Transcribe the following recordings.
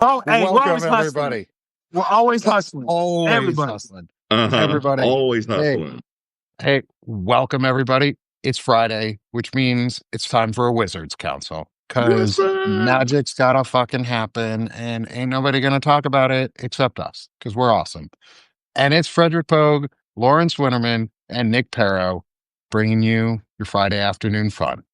Oh, hey, we're Welcome, always hustling. everybody. We're always hustling. Always Everybody. hustling. Uh-huh. Everybody. Always hustling. Hey, welcome, everybody. It's Friday, which means it's time for a Wizards Council. Because magic's gotta fucking happen, and ain't nobody gonna talk about it except us, because we're awesome. And it's Frederic Poag, Lawrence Winterman, and Nick Paro bringing you your Friday afternoon fun.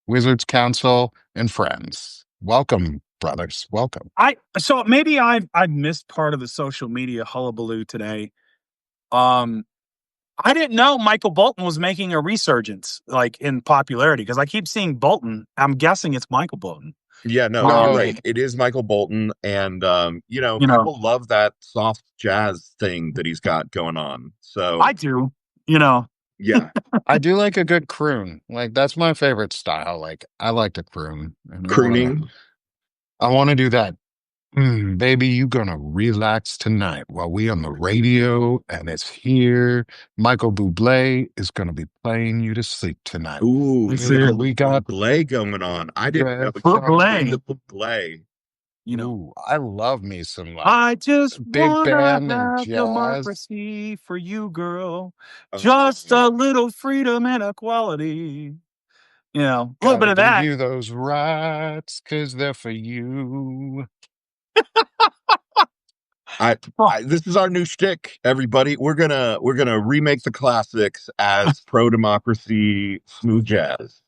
Wizards Council and friends. Welcome, brothers. Welcome. So maybe I've missed part of the social media hullabaloo today. I didn't know Michael Bolton was making a resurgence like in popularity because I keep seeing Bolton. I'm guessing it's Michael Bolton. Yeah, no, No. you're right. It is Michael Bolton, and people love that soft jazz thing that he's got going on. So I do, yeah. I do like a good croon. Like, that's my favorite style. Like, I like to croon. And Crooning. I want to do that. Baby, you gonna relax tonight while we on the radio, and it's here. Michael Bublé is gonna be playing you to sleep tonight. Ooh, we got Bublé going on. I didn't know Bublé. Bublé. Ooh, I love me some I just big wanna band and have jazz. democracy for you, girl. Just a little freedom and equality. A little bit of that. Give you those rights, cause they're for you. This is our new shtick, everybody. We're gonna remake the classics as pro-democracy smooth jazz.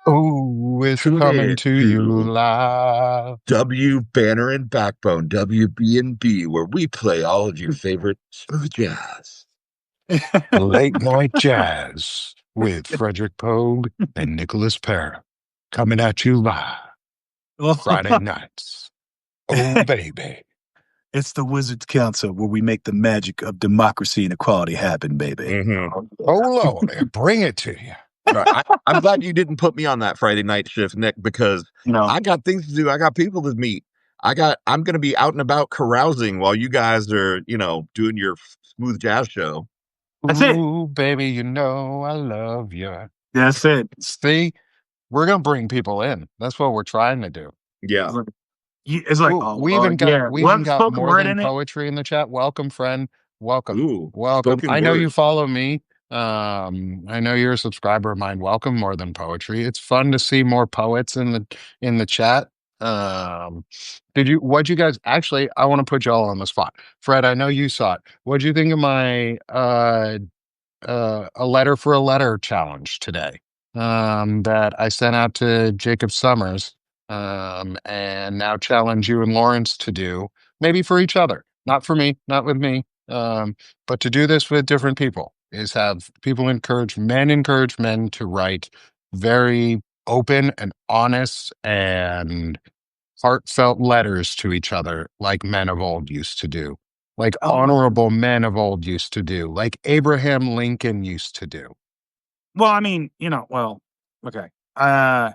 Oh, it's coming to you live. W Banner and Backbone, WB&B, where we play all of your favorite smooth jazz. Late night jazz with Frederic Poag and Nicholas Paro coming at you live Friday nights. Oh, baby. It's the Wizards Council where we make the magic of democracy and equality happen, baby. Mm-hmm. Oh, Lord, bring it to you. Right. I'm glad you didn't put me on that Friday night shift, Nick, because I got things to do. I got people to meet. I'm going to be out and about carousing while you guys are, doing your smooth jazz show. That's it. Ooh, baby, you know I love you. That's it. See, we're going to bring people in. That's what we're trying to do. Yeah. It's like, we even got more than poetry in the chat. Welcome, friend. Welcome. Ooh, welcome. I know you follow me. I know you're a subscriber of mine. Welcome, more than poetry. It's fun to see more poets in the chat. What'd you guys actually, I want to put y'all on the spot. Fred, I know you saw it. What'd you think of my a letter for a letter challenge today? That I sent out to Jacob Summers. And now challenge you and Lawrence to do, maybe for each other, not for me, not with me, but to do this with different people, is have people encourage men to write very open and honest and heartfelt letters to each other, like men of old used to do, like honorable men of old used to do, like Abraham Lincoln used to do. Well, I mean, okay.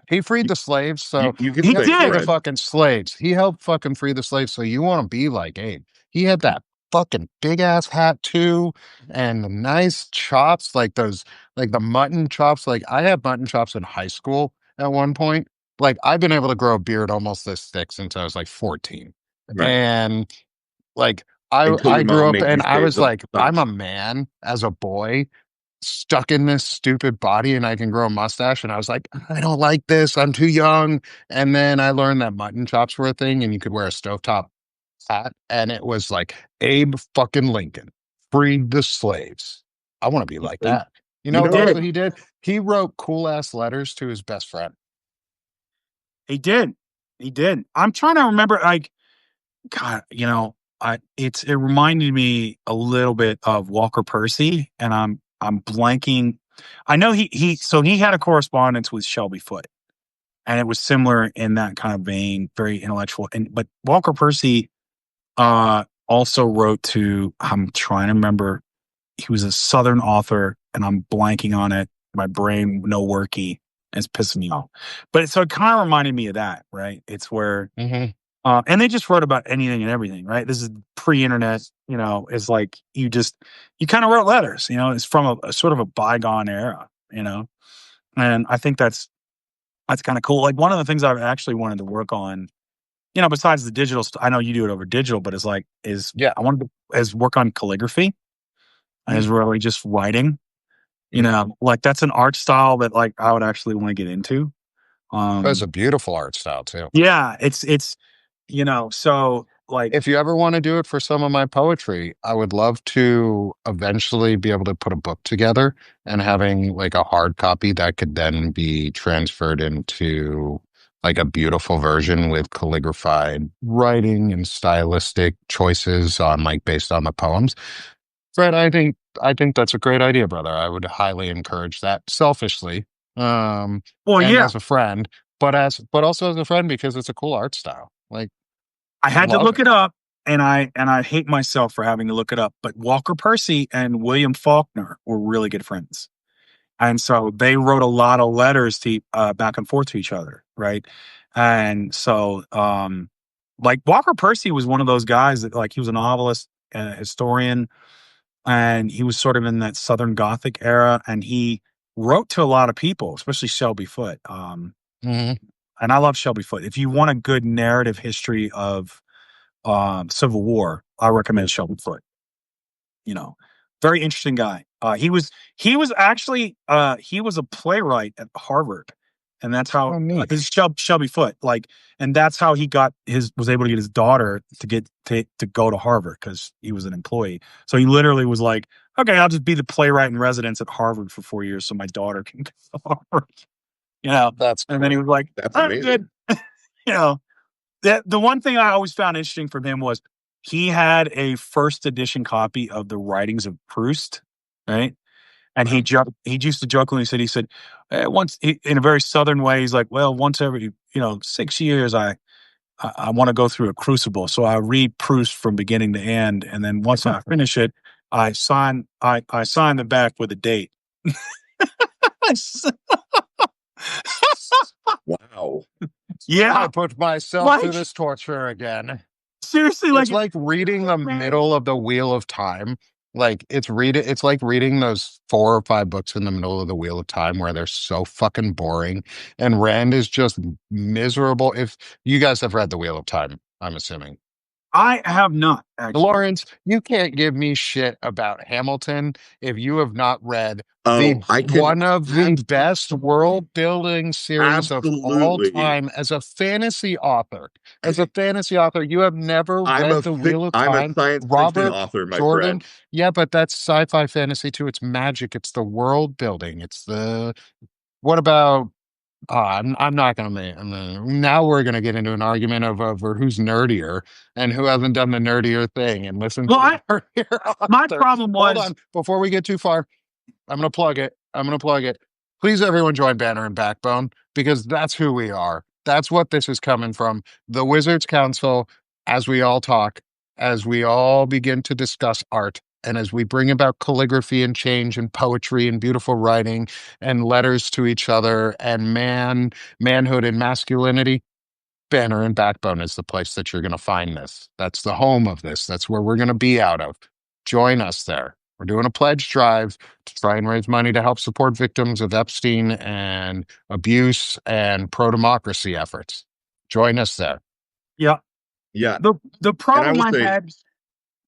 He freed the slaves, so he did free the fucking slaves. He helped fucking free the slaves. So you want to be like Abe? He had that fucking big ass hat too, and the nice chops, like those, like the mutton chops. Like I had mutton chops in high school at one point. Like I've been able to grow a beard almost this thick since I was like 14, right. And like I grew up, and I was like, I'm a man as a boy, stuck in this stupid body, and I can grow a mustache. And I was like, I don't like this. I'm too young. And then I learned that mutton chops were a thing and you could wear a stovetop hat. And it was like, Abe fucking Lincoln freed the slaves. I want to be like that. You know what he did? He wrote cool ass letters to his best friend. He did. I'm trying to remember, like, God, it reminded me a little bit of Walker Percy, and I'm blanking. I know he had a correspondence with Shelby Foote, and it was similar in that kind of vein, very intellectual. But Walker Percy also wrote to, I'm trying to remember, he was a Southern author, and I'm blanking on it. My brain no worky, and it's pissing me off. But so it kind of reminded me of that, right? It's where and they just wrote about anything and everything, right? This is pre-internet, it's like you kind of wrote letters, it's from a sort of a bygone era, and I think that's kind of cool. Like one of the things I've actually wanted to work on besides the digital I know you do it over digital, but it's like Yeah. I wanted to work on calligraphy as really just writing. Like that's an art style that like I would actually want to get into. It's a beautiful art style too. Yeah, it's so like If you ever want to do it for some of my poetry, I would love to eventually be able to put a book together and having like a hard copy that could then be transferred into like a beautiful version with calligraphied writing and stylistic choices on like based on the poems. Fred, I think that's a great idea, brother. I would highly encourage that selfishly, well, and yeah, as a friend, but also as a friend because it's a cool art style. Like I I had to love look it. it up, and I hate myself for having to look it up, but Walker Percy and William Faulkner were really good friends. And so they wrote a lot of letters to back and forth to each other, right? And so like Walker Percy was one of those guys that like he was a novelist and a historian, and he was sort of in that Southern Gothic era, and he wrote to a lot of people, especially Shelby Foote. Mhm. And I love Shelby Foote. If you want a good narrative history of Civil War, I recommend Shelby Foote. You know, very interesting guy. He was actually he was a playwright at Harvard, and that's how Oh, neat. this is Shelby Foote. Like, and that's how he got was able to get his daughter to get to go to Harvard because he was an employee. So he literally was like, okay, I'll just be the playwright in residence at Harvard for 4 years, so my daughter can go to Harvard. That's And then he cool. was like, That's I'm amazing. good. you know, the one thing I always found interesting from him was he had a first edition copy of the writings of Proust, right? And he used to jokingly said once in a very southern way he's like, well, once every 6 years I want to go through a crucible, so I read Proust from beginning to end, and then once I finish it, I sign the back with a date. Wow. I Yeah, put myself through like this torture again. seriously, like It's like reading the middle of the Wheel of Time. Like it's like reading those 4 or 5 books in the middle of the Wheel of Time where they're so fucking boring. And Rand is just miserable. If you guys have read the Wheel of Time, I'm assuming. I have not actually. Lawrence, you can't give me shit about Hamilton if you have not read Oh, the I can one of the best world building series of all absolutely. time as a fantasy author. As a fantasy author, you have never read The Wheel of I'm a Time. science fiction Robert author, my Jordan. friend. Yeah, but that's sci-fi fantasy too. It's magic. It's the world building. It's the what about I'm not gonna make. Now we're gonna get into an argument over who's nerdier and who hasn't done the nerdier thing and listen Well, to the nerdier my author. problem Hold was on, before we get too far, I'm gonna plug it. I'm gonna plug it. Please, everyone, join Banner and Backbone because that's who we are. That's what this is coming from. The Wizards Council, as we all talk, as we all begin to discuss art, and as we bring about calligraphy and change and poetry and beautiful writing and letters to each other and manhood and masculinity, Banner and Backbone is the place that you're going to find this. That's the home of this. That's where we're going to be out of. Join us there. We're doing a pledge drive to try and raise money to help support victims of Epstein and abuse and pro democracy efforts. Join us there. yeah. Yeah. The And I problem will I say, had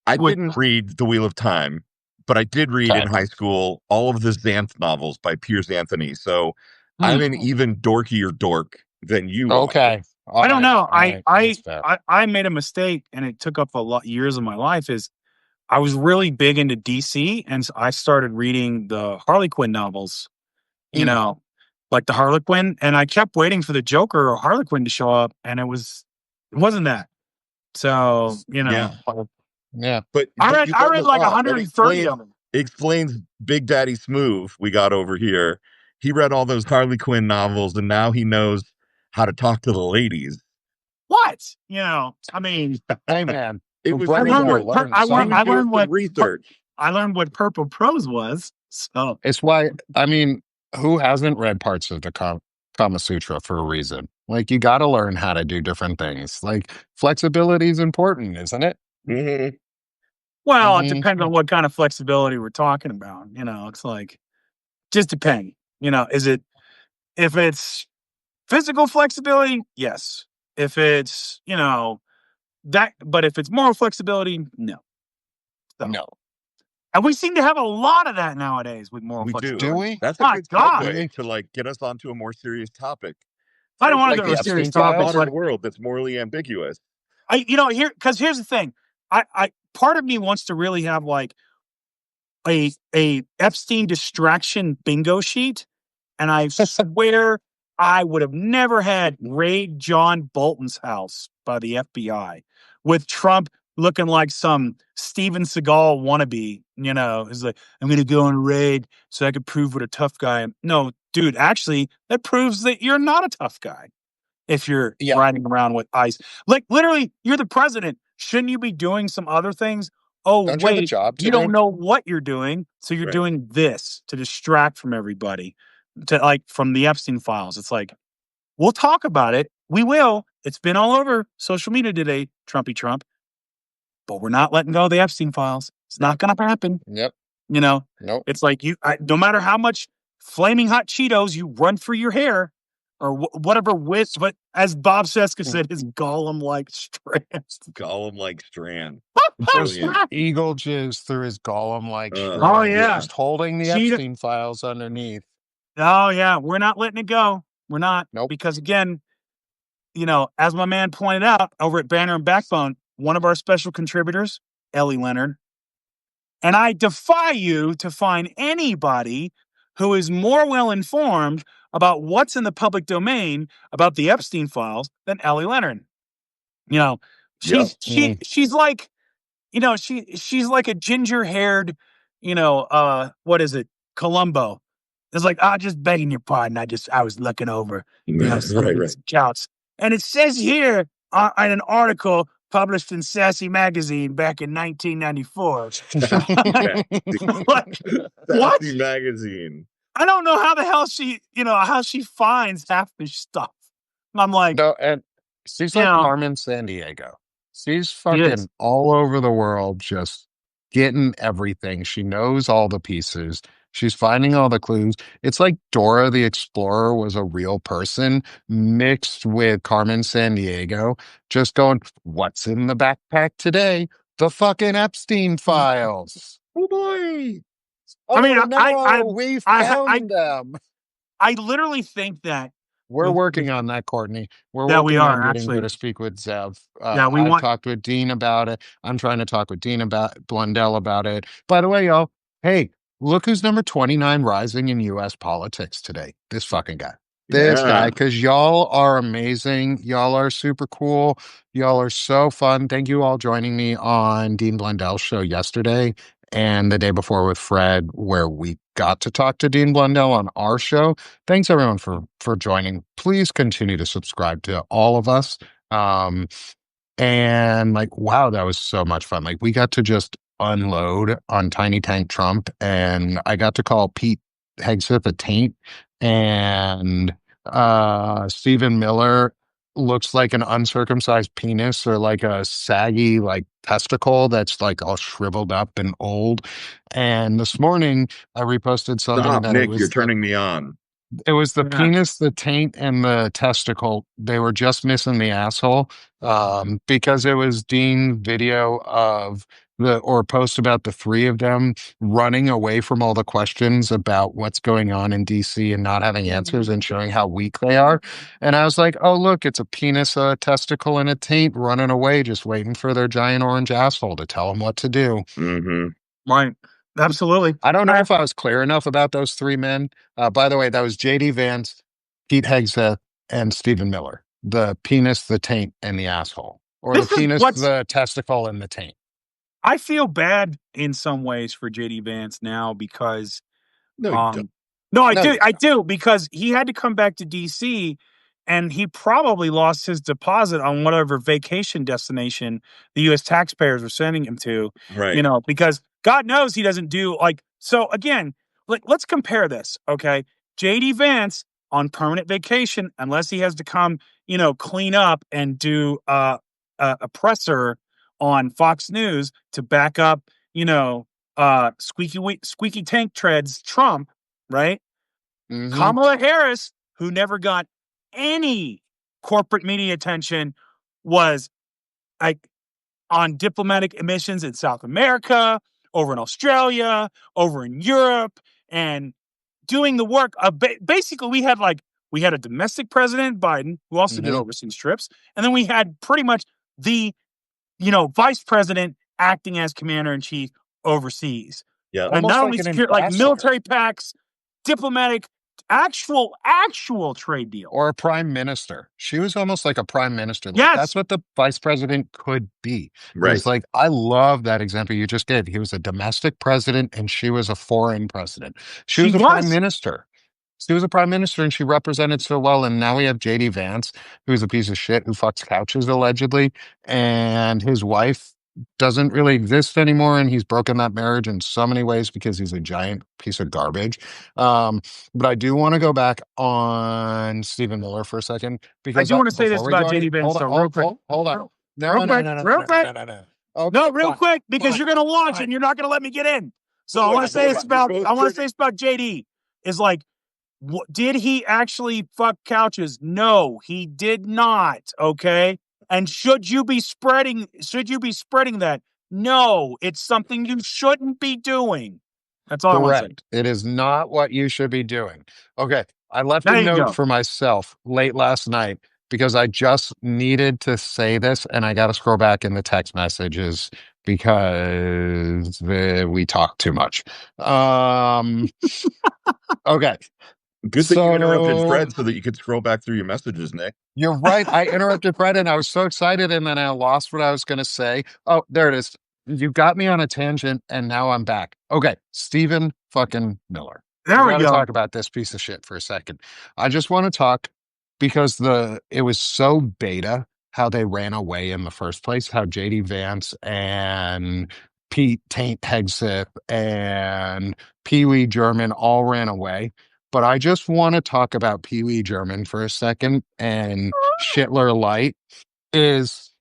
I with didn't read The Wheel of Time, but I did read in Okay. high school all of the Xanth novels by Piers Anthony. So I'm hmm, an even dorkier dork than you are. Okay. All I don't right. know. All right. That's fair. I made a mistake, and it took up a lot years of my life. Is I was really big into DC, and I started reading the Harley Quinn novels. You Mm, know, like the Harlequin, and I kept waiting for the Joker or Harlequin to show up, and it wasn't that. So Yeah. yeah. But you I learned read a like lot. That 130 of them. explains Big Daddy Smooth we got over here. He read all those Harley Quinn novels and now he knows how to talk to the ladies. What? I mean, Hey, man. It Well, was I brother's got learned to what research. learn He was I something. doing learned some what research. I learned what purple prose was. So It's why, I mean, who hasn't read parts of the Kama Sutra for a reason? Like, you got to learn how to do different things. Like, flexibility is important, isn't it? Mhm. well, it Hmm. depends on what kind of flexibility we're talking about. It's like just depend. Is it if it's physical flexibility? Yes. If it's, but if it's moral flexibility, no. So. No. And we seem to have a lot of that nowadays with moral flexibility. Do we? That's a My good God. segue to like get us onto a more serious topic. I don't want to Like go to a the serious Epstein topic, files? but modern world that's morally ambiguous. here's the thing. I part of me wants to really have like a Epstein distraction bingo sheet, and I swear I would have never had raid John Bolton's house by the FBI with Trump looking like some Steven Seagal wannabe. Is like, I'm going to go on raid so I can prove what a tough guy am. No, dude, actually, that proves that you're not a tough guy if you're riding around with ICE. Like, literally, you're the president. Shouldn't you be doing some other things? Oh, Don't you have a wait, job to you do? don't know what you're doing, so you're Right. doing this to distract from everybody, from the Epstein files. It's like, we'll talk about it. We will. It's been all over social media today, Trumpy Trump. But we're not letting go of the Epstein files. It's not going to happen. Yep. Nope. Nope. It's like no matter how much flaming hot Cheetos you run through your hair or whatever but as Bob Seska said, his golem-like strands. Golem-like strand. Just eagle jizz through his golem-like strand. Oh, yeah. Just holding the Epstein files underneath. Oh, yeah. We're not letting it go. We're not. Nope. Because, again, as my man pointed out over at Banner and Backbone, one of our special contributors, Ellie Leonard, and I defy you to find anybody who is more well-informed about what's in the public domain about the Epstein files than Ellie Leonard. She's like, she's like a ginger-haired, what is it? Columbo. It's like, just begging your pardon. I was looking over, some of these accounts. And it says here in an article published in Sassy Magazine back in 1994. Like, what? Sassy Magazine. I don't know how the hell how she finds half this stuff. And I'm like, no, and she's like Carmen Sandiego. She's fucking all over the world, just getting everything. She knows all the pieces. She's finding all the clues. It's like Dora the Explorer was a real person mixed with Carmen Sandiego, just going, what's in the backpack today? The fucking Epstein files. Oh boy. Oh, we found them. I literally think that we're working on that, Courtney. We're working on getting actually. her to speak with Zev. I've talked with Dean about it. I'm trying to talk with Dean Blundell about it. By the way, y'all, hey, look who's number 29 rising in U.S. politics today. This fucking guy. This guy, because y'all are amazing. Y'all are super cool. Y'all are so fun. Thank you all joining me on Dean Blundell's show yesterday and the day before with Fred, where we got to talk to Dean Blundell on our show. Thanks everyone for joining. Please continue to subscribe to all of us. And like, wow, that was so much fun. Like, we got to just unload on Tiny Tank Trump, and I got to call Pete Hegseth a taint, and Stephen Miller looks like an uncircumcised penis or like a saggy like testicle that's like all shriveled up and old. And this morning I reposted something. Stop, Nick, you're turning me on. It was the penis, the taint, and the testicle. They were just missing the asshole, because it was Dean's video of post about the three of them running away from all the questions about what's going on in DC and not having answers and showing how weak they are. And I was like, oh, look, it's a penis, a testicle, and a taint running away, just waiting for their giant orange asshole to tell them what to do. Mm-hmm. Right. Absolutely. I don't know if I was clear enough about those three men. By the way, that was J.D. Vance, Pete Hegseth, and Stephen Miller. The penis, the taint, and the asshole. Or the penis, the testicle, and the taint. I feel bad in some ways for J.D. Vance now because... I do, because he had to come back to D.C., and he probably lost his deposit on whatever vacation destination the U.S. taxpayers were sending him to. Right. Because God knows he doesn't do so again, let's compare this. Okay. J.D. Vance on permanent vacation, unless he has to come, clean up and do a presser on Fox News to back up, squeaky tank treads Trump, right? Mm-hmm. Kamala Harris, who never got any corporate media attention was like on diplomatic missions in South America, over in Australia, over in Europe, and doing the work of basically we had a domestic president, Biden, who also did overseas trips, and then we had pretty much the vice president acting as commander in chief overseas. Yeah. And Almost not like only an secure like ambassador. military pacts, diplomatic, actual trade deal. Or a prime minister. She was almost like a prime minister. Like, Yes. that's what the vice president could be. Right. It's like, I love that example you just gave. He was a domestic president and she was a foreign president. She was a prime minister. She was a prime minister and she represented so well. And now we have JD Vance, who's a piece of shit who fucks couches allegedly. And his wife doesn't really exist anymore. And he's broken that marriage in so many ways because he's a giant piece of garbage. But I do want to go back on Stephen Miller for a second. Because I do want to say this before we about go any- JD Vance, hold on, though, real quick. Hold on. Real quick. Okay, No, real fine, quick, because fine, you're gonna launch fine. and you're not gonna let me get in. So I want to say this about JD. Is like, did he actually fuck couches? No, he did not. Okay, and should you be spreading that? No, it's something you shouldn't be doing. That's all I want to say. Correct. It is not what you should be doing. Okay. I left There a you note go. for myself late last night because I just needed to say this and I got to scroll back in the text messages because we talk too much. Okay. Good thing you interrupted Fred so that you could scroll back through your messages, Nick. You're right. I interrupted Fred and I was so excited and then I lost what I was going to say. Oh, there it is. You got me on a tangent and now I'm back. Okay. Stephen fucking Miller. There we gotta go. talk about this piece of shit for a second. I just want to talk because it was so beta how they ran away in the first place, how JD Vance and Pete Taint Hegseth and Pee Wee German all ran away. But I just want to talk about Pee Wee German for a second and Shitler Light is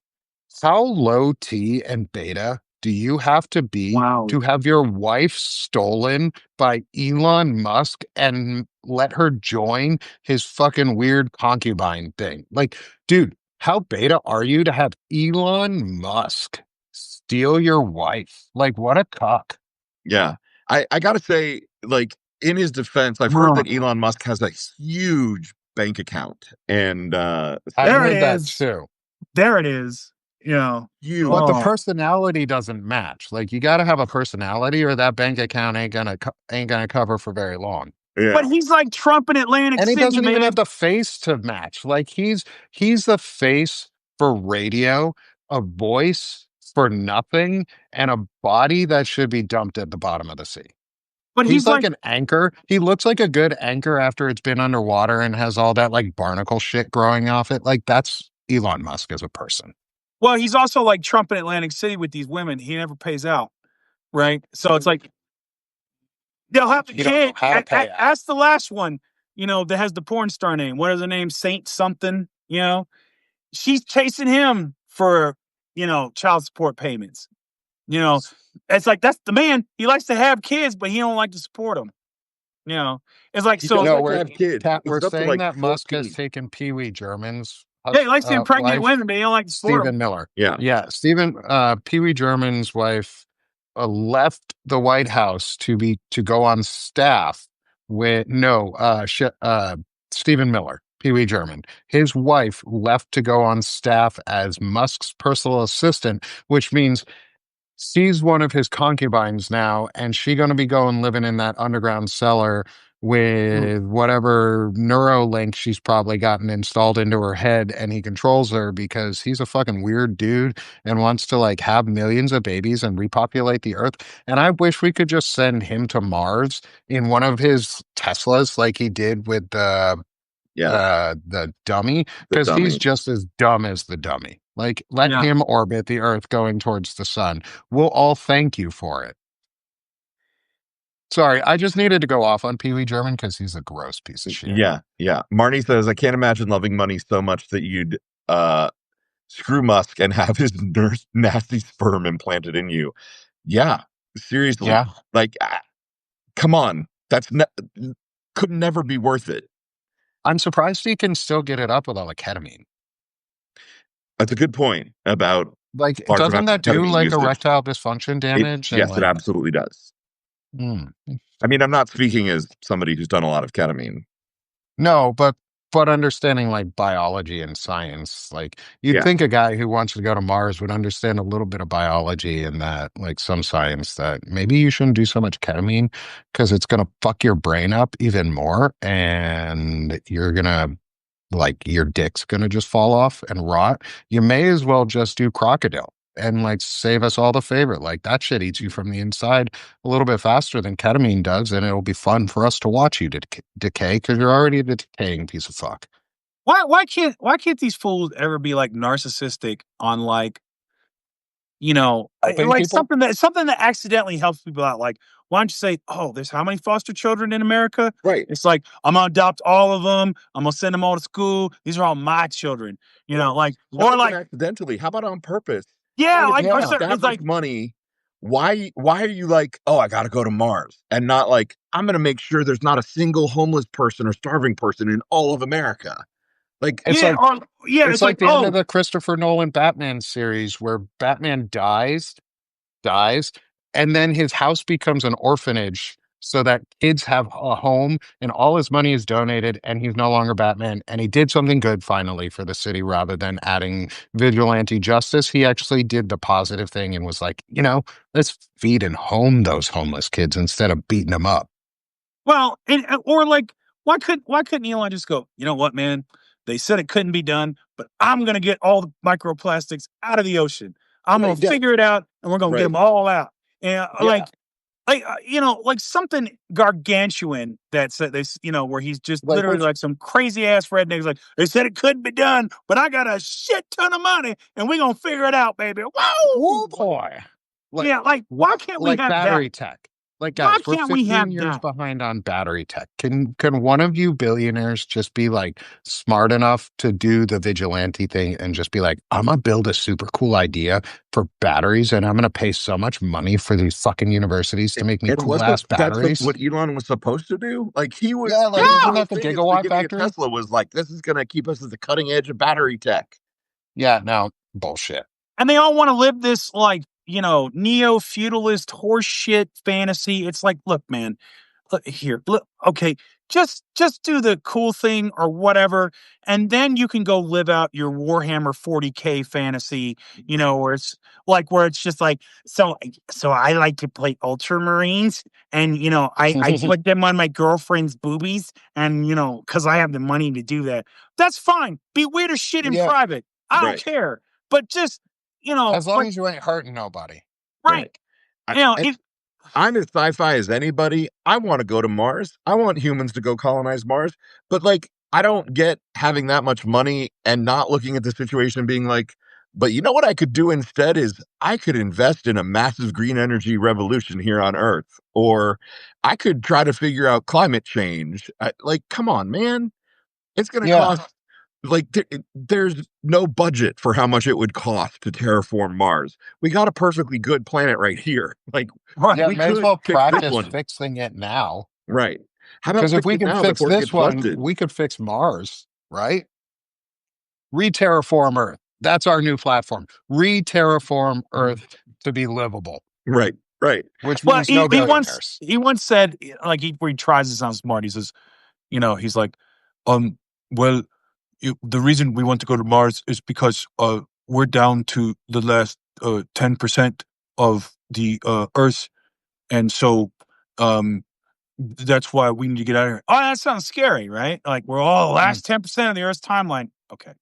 how low T and beta do you have to be to have your wife stolen by Elon Musk and let her join his fucking weird concubine thing? Like, dude, how beta are you to have Elon Musk steal your wife? Like, what a cock. Yeah. I gotta say, like, in his defense, I've heard that Elon Musk has a huge bank account. And I heard that too. There it is. But the personality doesn't match. Like, you got to have a personality, or that bank account ain't gonna cover for very long. Yeah. But he's like Trump in Atlantic and he City, doesn't man. even have the face to match. Like, he's the face for radio, a voice for nothing, and a body that should be dumped at the bottom of the sea. But He's like an anchor. He looks like a good anchor after it's been underwater and has all that like barnacle shit growing off it. Like, that's Elon Musk as a person. Well, he's also like Trump in Atlantic City with these women. He never pays out, right? So it's like they'll have the kid. Ask the last one, that has the porn star name. What is her name? Saint something. She's chasing him for child support payments. It's like that's the man. He likes to have kids, but he don't like to support them. It's like so. No, we're up to, saying like, that Musk 14. has taken Pee Wee German's. Yeah, he likes to impregnate wife, women, but he don't like to support Stephen them. Miller. Yeah. Stephen Pee Wee German's wife left the White House to go on staff with Stephen Miller, Pee Wee German. His wife left to go on staff as Musk's personal assistant, which means she's one of his concubines now, and she's going to be going living in that underground cellar with whatever Neuralink she's probably gotten installed into her head, and he controls her because he's a fucking weird dude and wants to like have millions of babies and repopulate the earth. And I wish we could just send him to Mars in one of his Teslas like he did with the dummy, because he's just as dumb as the dummy. Like, let him orbit the earth going towards the sun. We'll all thank you for it. Sorry, I just needed to go off on Pee Wee German because he's a gross piece of shit. Yeah. Marnie says, I can't imagine loving money so much that you'd screw Musk and have his nasty sperm implanted in you. Yeah. Seriously. Yeah. Like, come on. Could never be worth it. I'm surprised he can still get it up with all the ketamine. That's a good point about Like, large doesn't amounts of that do ketamine like usage. erectile dysfunction damage? And Yes, it like, absolutely does. mm. I mean, I'm not speaking as somebody who's done a lot of ketamine. No, but understanding like biology and science, like you'd Yeah. think a guy who wants to go to Mars would understand a little bit of biology and that, like some science that maybe you shouldn't do so much ketamine because it's gonna fuck your brain up even more, and you're gonna like your dick's gonna just fall off and rot. You may as well just do crocodile and like save us all the favor. Like that shit eats you from the inside a little bit faster than ketamine does, and it'll be fun for us to watch you decay because you're already a decaying piece of fuck. Why can't these fools ever be like narcissistic on like Helping like people? something that accidentally helps people out. Like, why don't you say, "Oh, there's how many foster children in America?" Right. It's like I'm gonna adopt all of them. I'm gonna send them all to school. These are all my children. Like Not or even like accidentally. How about on purpose? I yeah, mean, if like you or Yeah. make so- that it's much like money, why are you like, oh, I gotta go to Mars? And not like, I'm gonna make sure there's not a single homeless person or starving person in all of America. Like, It's yeah, like or yeah, it's it's like like the end of oh the Christopher Nolan Batman series where Batman dies, and then his house becomes an orphanage so that kids have a home and all his money is donated and he's no longer Batman and he did something good finally for the city rather than adding vigilante justice. He actually did the positive thing and was like, let's feed and home those homeless kids instead of beating them up. well, or like why couldn't Elon just go? You know what, man? They said it couldn't be done, but I'm gonna get all the microplastics out of the ocean. I'm gonna right, yeah, figure it out, and we're gonna get right, them all out. And yeah. like something gargantuan that's this, where he's just Like, literally which like some crazy ass redneck. Like they said it couldn't be done, but I got a shit ton of money, and we're gonna figure it out, baby. Oh Woo! boy. Like Yeah, like why can't we like have that? battery tech. Like Why guys, we're can't we 15 have years that? behind on battery tech. Can one of you billionaires just be like smart enough to do the vigilante thing and just be like, I'm gonna build a super cool idea for batteries and I'm gonna pay so much money for these fucking universities to make me and cool wasn't ass that's batteries? what Elon was supposed to do? Like he was Yeah, his like isn't Yeah, whole that the thing at the gigawatt beginning of factory? Tesla was like, this is gonna keep us at the cutting edge of battery tech. Yeah, no, bullshit. and they all want to live this like neo feudalist horseshit fantasy. It's like, look, man, look here, look, okay, just do the cool thing or whatever, and then you can go live out your Warhammer 40K fantasy, where it's just like, so I like to play Ultramarines, and I put them on my girlfriend's boobies, and because I have the money to do that. That's fine. Be weird as shit in Yeah, private. I don't Right, care, but just as long like as you ain't hurting nobody. right, right. I, you know, and if I'm as sci-fi as anybody. I want to go to Mars. I want humans to go colonize Mars. But like, I don't get having that much money and not looking at the situation and being like, but you know what I could do instead is I could invest in a massive green energy revolution here on Earth, or I could try to figure out climate change. Like, come on, man. It's going to Yeah. cost like there's no budget for how much it would cost to terraform Mars. We got a perfectly good planet right here. Like right, Yeah, we may as could well fix this practice one. fixing it now. Right. How about Because if fix we it can now fix before it this gets one, busted? we could fix Mars, right? Re-terraform Earth. That's our new platform. Re-terraform Earth to be livable, Right. Right. which well, means he, no he once billionaires. he once said, like, where he tries to sound smart. He says, he's like, um, well, the reason we want to go to Mars is because we're down to the last 10% of the Earth, and so that's why we need to get out of here. Oh, that sounds scary, right? Like we're all the Mm. last 10% of the Earth's timeline. Okay,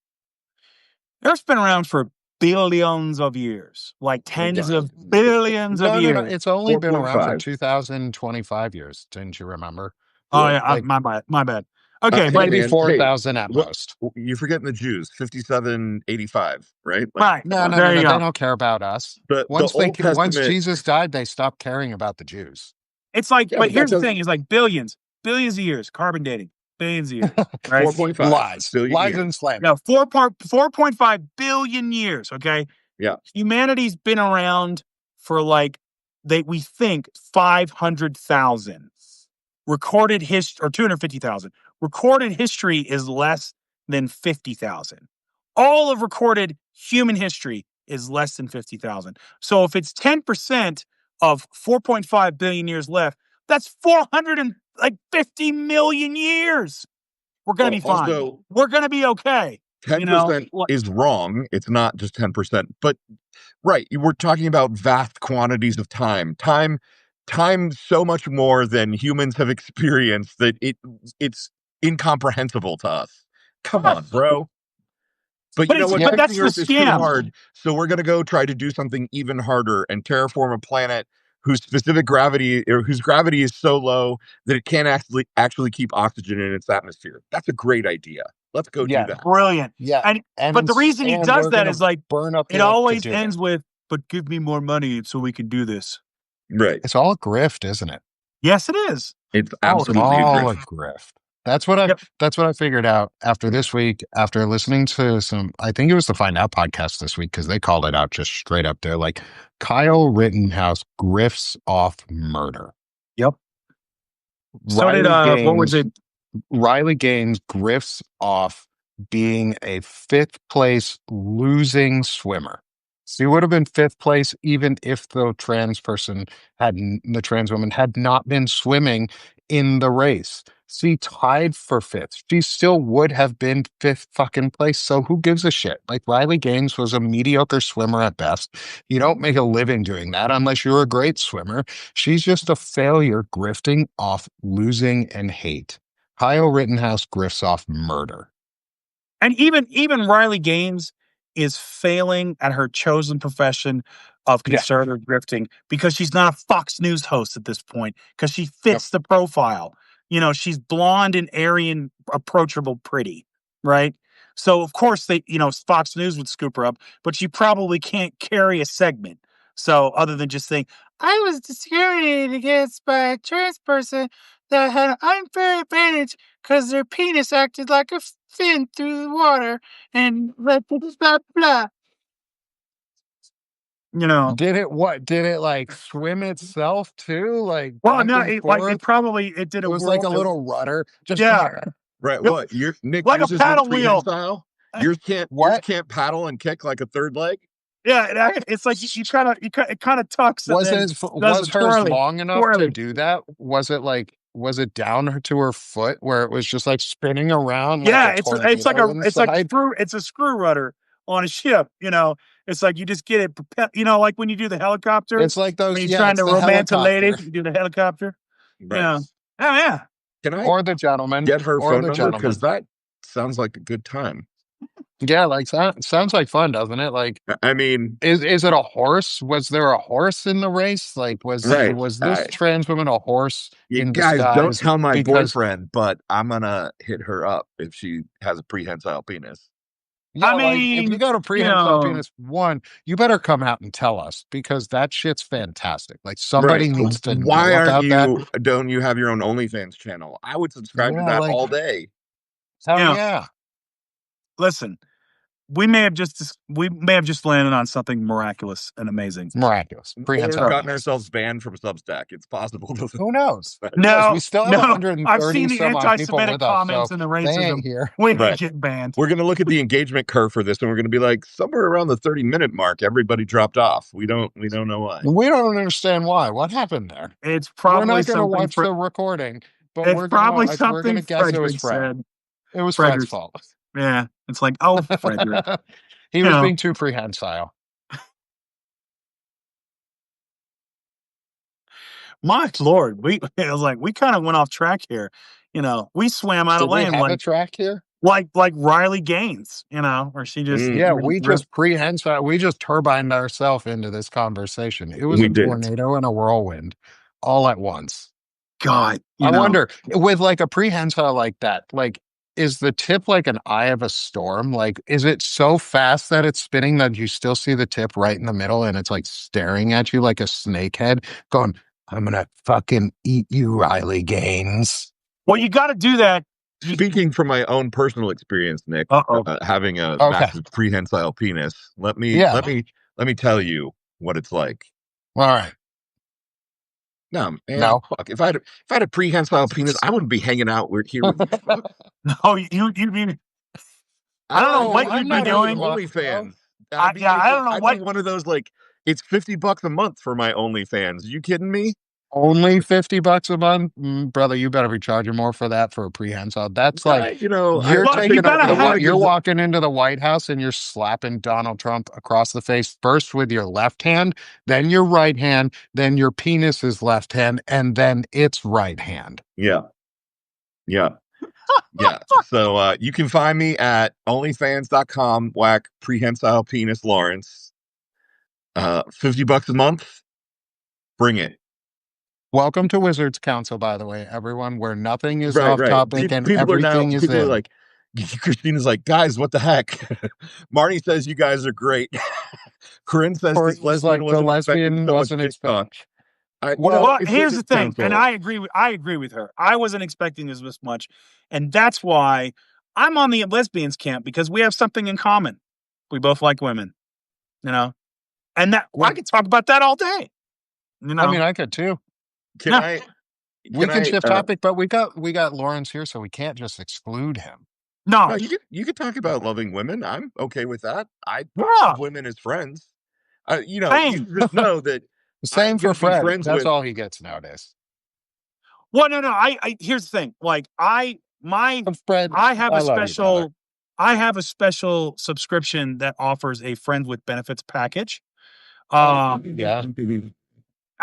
Earth's been around for billions of years, like tens Right. of billions of No. years. It's only been around for 4.5. 2025 years. Didn't you remember? Oh Yeah. yeah, Like my bad, my bad. Okay, Hey, but maybe man. Hey, 4,000 at what? most. You're forgetting the Jews. 5785. Right. Like, right come on. there you No. They go. don't care about us. The Old Once Testament. Jesus died, they stopped caring about the Jews. It's like, Yeah, but but that here's the does thing: is like billions of years, carbon dating, billions of years, right? 4.5 Lies. billion Lies and years. slander. No, 4.5 billion years. Okay, Yeah. humanity's been around for like we think 500,000. Recorded history, or 250,000. Recorded history is less than 50,000. all of recorded human history is less than 50,000. So if it's 10% of 4.5 billion years left, that's 450 million years. We're going to be fine. Also, we're going to be okay. 10% is wrong. It's not just 10%, but right. We're talking about vast quantities of time. Time so much more than humans have experienced that it's incomprehensible to us. Come on, bro. But you know what? But that's the Earth the is too scam. hard, so we're going to go try to do something even harder and terraform a planet whose specific gravity or whose gravity is so low that it can't actually keep oxygen in its atmosphere. That's a great idea. Let's go do that. Brilliant. Yeah. But the reason he does that is like burn up. It always ends with, but give me more money so we can do this. Right. It's all a grift, isn't it? Yes, it is. It's absolutely all a grift. That's what I figured out after this week, after listening to I think it was the Find Out podcast this week, because they called it out just straight up there. Like, Kyle Rittenhouse grifts off murder. Yep. So did, what was it? Riley Gaines grifts off being a 5th place losing swimmer. She would have been 5th place even if the trans woman had not been swimming in the race. She tied for 5th. She still would have been 5th fucking place. So who gives a shit? Like, Riley Gaines was a mediocre swimmer at best. You don't make a living doing that unless you're a great swimmer. She's just a failure grifting off losing and hate. Kyle Rittenhouse grifts off murder. And even Riley Gaines is failing at her chosen profession of conservative grifting because she's not a Fox News host at this point, because she fits the profile. She's blonde and Aryan, approachable, pretty, right? So of course Fox News would scoop her up, but she probably can't carry a segment. So other than just saying, I was discriminated against by a trans person that had an unfair advantage because their penis acted like a fin through the water and blah, blah, blah. Did it like swim itself too? Like, well, no, it did. It was like a little rudder. Just right. What you're Nick? Like a paddle wheel. Yours can't paddle and kick like a third leg. Yeah, it's like it kind of tucks. Was hers long enough to do that? Was it down to her foot where it was just like spinning around? Yeah, it's a screw rudder on a ship. It's like you just get it. Like when you do the helicopter. It's like those. When you're trying to romance a lady, you do the helicopter. Right. Oh yeah. Can I or the gentleman get her phone number, because that sounds like a good time. Yeah, like sounds like fun, doesn't it? Like, I mean, is it a horse? Was there a horse in the race? Like, was this trans woman a horse? You guys don't tell my boyfriend, but I'm gonna hit her up if she has a prehensile penis. Yeah, if you got a prehensile penis, you better come out and tell us, because that shit's fantastic. Like, somebody needs to. Why aren't you? Don't you have your own OnlyFans channel? I would subscribe to that all day. Hell yeah! Listen. We may have just landed on something miraculous and amazing. Miraculous. Prehensile. We've gotten ourselves banned from Substack. It's possible. Who knows? No, we still have 130 I've seen the anti-Semitic comments so and the racism. Here. We may get banned. We're going to look at the engagement curve for this, and we're going to be like, somewhere around the 30-minute mark, everybody dropped off. We don't know why. We don't understand why. What happened there? It's probably we're not going to watch the recording, but we're going to guess it was Fred. It was Fred's fault. Yeah, it's like, oh, Frederick. He was being too prehensile. My Lord, we kind of went off track here. We swam out of lane. Have a track here? Like Riley Gaines, or she just we just prehensile. We just turbined ourselves into this conversation. It was a tornado and a whirlwind all at once. God, I wonder, with like a prehensile like that, like, is the tip like an eye of a storm? Like, is it so fast that it's spinning that you still see the tip right in the middle, and it's like staring at you like a snake head going, I'm going to fucking eat you, Riley Gaines. Well, you got to do that. Speaking from my own personal experience, Nick, having a massive prehensile penis, let me tell you what it's like. All right. No, man. No. Fuck. If I had a prehensile penis, I wouldn't be hanging out here with you. No, you'd be. I don't know what I'm you'd be not doing. OnlyFans. I don't know I'd what. be one of those, like, it's $50 a month for my OnlyFans. You kidding me? Only $50 a month, brother. You better be charging more for that for a prehensile. That's like you're Well, you taking gotta over have- you're walking into the White House and you're slapping Donald Trump across the face first with your left hand, then your right hand, then your penis is left hand, and then it's right hand. Yeah. Yeah. Yeah. So you can find me at onlyfans.com, whack prehensile penis Lawrence. $50 a month. Bring it. Welcome to Wizards Council, by the way, everyone, where nothing is Right, off right. topic and everything is people are in. like, Christina's like, guys, what the heck? Marnie says you guys are great. Corinne says Or this it's like the lesbian wasn't expecting. Well, here's the thing, and I agree with her. I wasn't expecting this much, and that's why I'm on the lesbians camp, because we have something in common. We both like women, and that I could talk about that all day. I mean, I could too. We can shift topic, but we got Lawrence here, so we can't just exclude him. No, you could talk about loving women. I'm okay with that. I love women as friends. You just know that. Same for Fred. That's all he gets nowadays. Well, no. I here's the thing. Like Fred, I have a special subscription that offers a friends with benefits package. Yeah.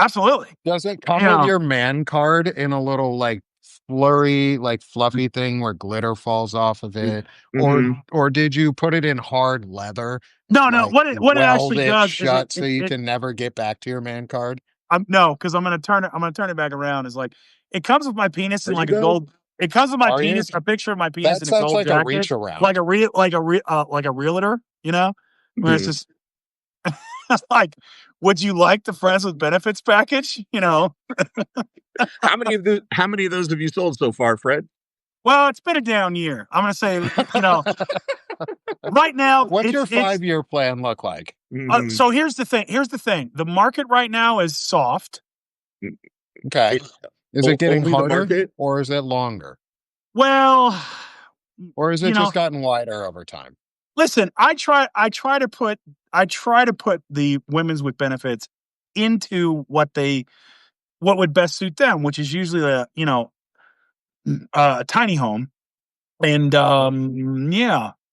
Absolutely. Does it come with your man card in a little like flurry, like fluffy thing where glitter falls off of it? Or did you put it in hard leather? No. What it actually does shut so you can never get back to your man card? No, because I'm gonna turn it back around. It's like it comes with my penis in like a gold. It comes with my penis, a picture of my penis in a gold jacket, a reach around, like a realtor, where it's just like, would you like the friends with benefits package? How many of those have you sold so far, Fred? Well, it's been a down year. I'm gonna say, right now. What's your 5-year plan look like? So here's the thing. The market right now is soft. Okay. Is it getting harder or is it longer? Well, or is it just gotten wider over time? Listen, I try to put the women's with benefits into what would best suit them, which is usually a tiny home. And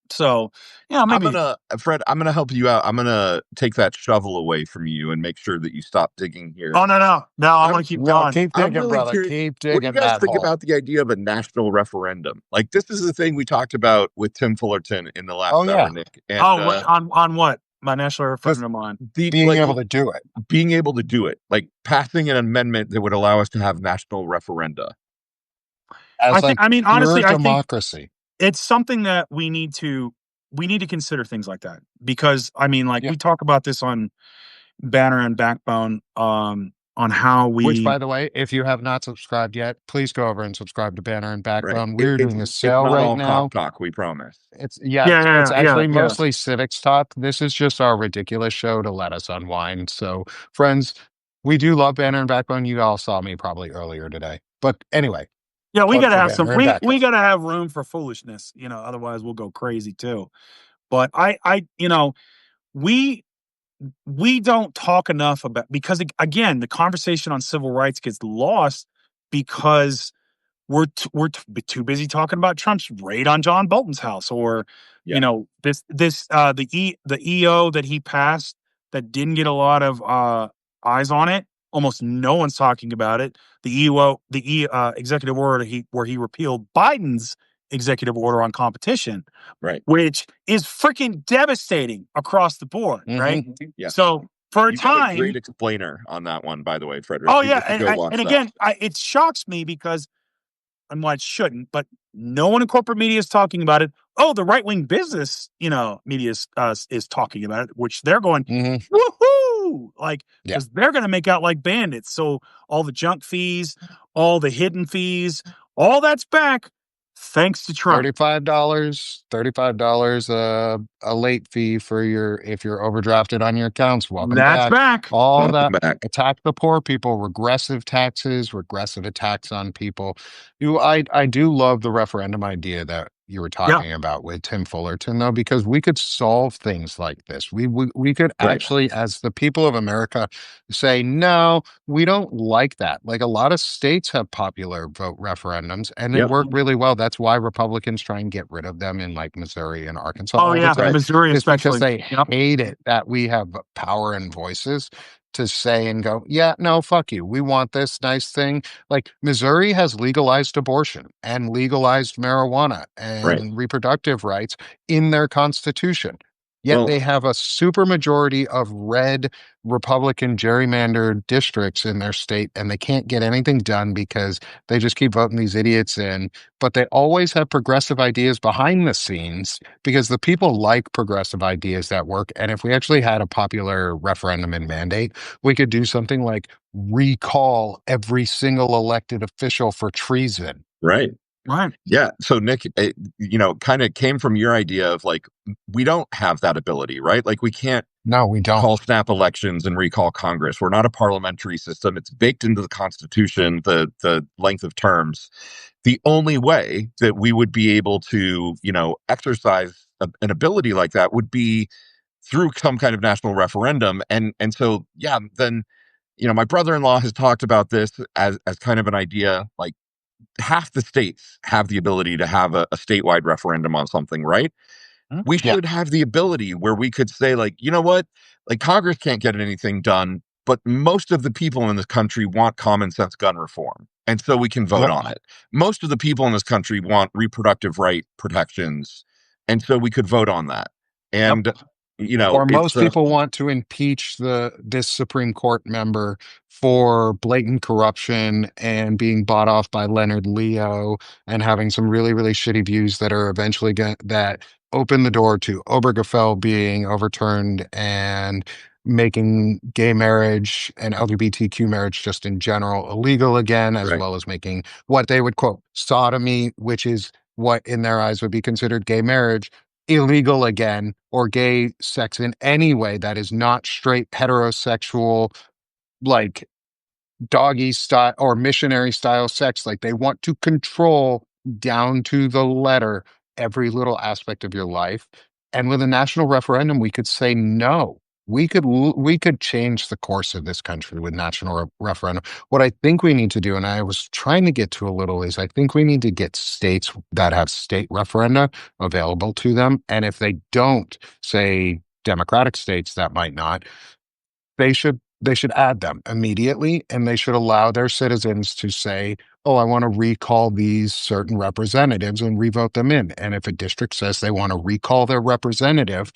so maybe Fred, I'm gonna help you out. I'm gonna take that shovel away from you and make sure that you stop digging here. Oh no! I'm gonna keep going. Keep digging, brother. Keep digging. What do you guys think about the idea of a national referendum? Like, this is the thing we talked about with Tim Fullerton in the last hour, Nick. And, on what? My national referendum on being able to do it. Being able to do it, like passing an amendment that would allow us to have national referenda. Honestly, democracy. I think it's something that we need to consider things like that, because we talk about this on Banner and Backbone, on how we. Which, by the way, if you have not subscribed yet, please go over and subscribe to Banner and Backbone. Right. We're doing a sale right now. Talk, we promise. It's actually mostly civics talk. This is just our ridiculous show to let us unwind. So, friends, we do love Banner and Backbone. You all saw me probably earlier today, but anyway. Yeah, we gotta have we gotta have room for foolishness, otherwise we'll go crazy too. But we don't talk enough about, because again, the conversation on civil rights gets lost because we're too busy talking about Trump's raid on John Bolton's house, or the EO that he passed that didn't get a lot of eyes on it. Almost no one's talking about it. The executive order where he repealed Biden's executive order on competition, right? Which is freaking devastating across the board, right? Yeah. So for a time, great explainer on that one, by the way, Frederic. Oh yeah, and again, it shocks me because, and why it shouldn't, but no one in corporate media is talking about it. Oh, the right wing business, media is talking about it, which they're going, woohoo! Because they're going to make out like bandits. So all the junk fees, all the hidden fees, all that's back thanks to Trump. $35 a late fee if you're overdrafted on your accounts. Welcome back. That's back. All that attack the poor people, regressive taxes, regressive attacks on people. I do love the referendum idea that you were talking about with Tim Fullerton, though, because we could solve things like this. We could actually, as the people of America, say, no, we don't like that. Like a lot of states have popular vote referendums and they work really well. That's why Republicans try and get rid of them in like Missouri and Arkansas all the time. Missouri It's because especially. they hate it that we have power and voices to say and go, yeah, no, fuck you. We want this nice thing. Like Missouri has legalized abortion and legalized marijuana and reproductive rights in their constitution. Yet they have a supermajority of red Republican gerrymandered districts in their state, and they can't get anything done because they just keep voting these idiots in. But they always have progressive ideas behind the scenes because the people like progressive ideas that work. And if we actually had a popular referendum and mandate, we could do something like recall every single elected official for treason. Right. Right. Yeah. So Nick, kind of came from your idea of like, we don't have that ability, right? Like we can't we don't call snap elections and recall Congress. We're not a parliamentary system. It's baked into the Constitution, the length of terms. The only way that we would be able to, exercise an ability like that would be through some kind of national referendum. And so, then, my brother-in-law has talked about this as kind of an idea, like half the states have the ability to have a statewide referendum on something, right? We should have the ability where we could say, like, you know what? Like Congress can't get anything done, but most of the people in this country want common sense gun reform. And so we can vote on it. Most of the people in this country want reproductive right protections. And so we could vote on that. And or most people want to impeach this Supreme Court member for blatant corruption and being bought off by Leonard Leo and having some really, really shitty views that are eventually that open the door to Obergefell being overturned and making gay marriage and LGBTQ marriage just in general illegal again, as well as making what they would quote sodomy, which is what in their eyes would be considered gay marriage, illegal again, or gay sex in any way that is not straight heterosexual, like doggy style or missionary style sex. Like they want to control down to the letter every little aspect of your life. And with a national referendum, we could say no. We could change the course of this country with national referendum. What I think we need to do, and I was trying to get to a little, is I think we need to get states that have state referenda available to them. And if they don't, say Democratic states that might not, they should add them immediately, and they should allow their citizens to say, oh, I want to recall these certain representatives and revote them in. And if a district says they want to recall their representative,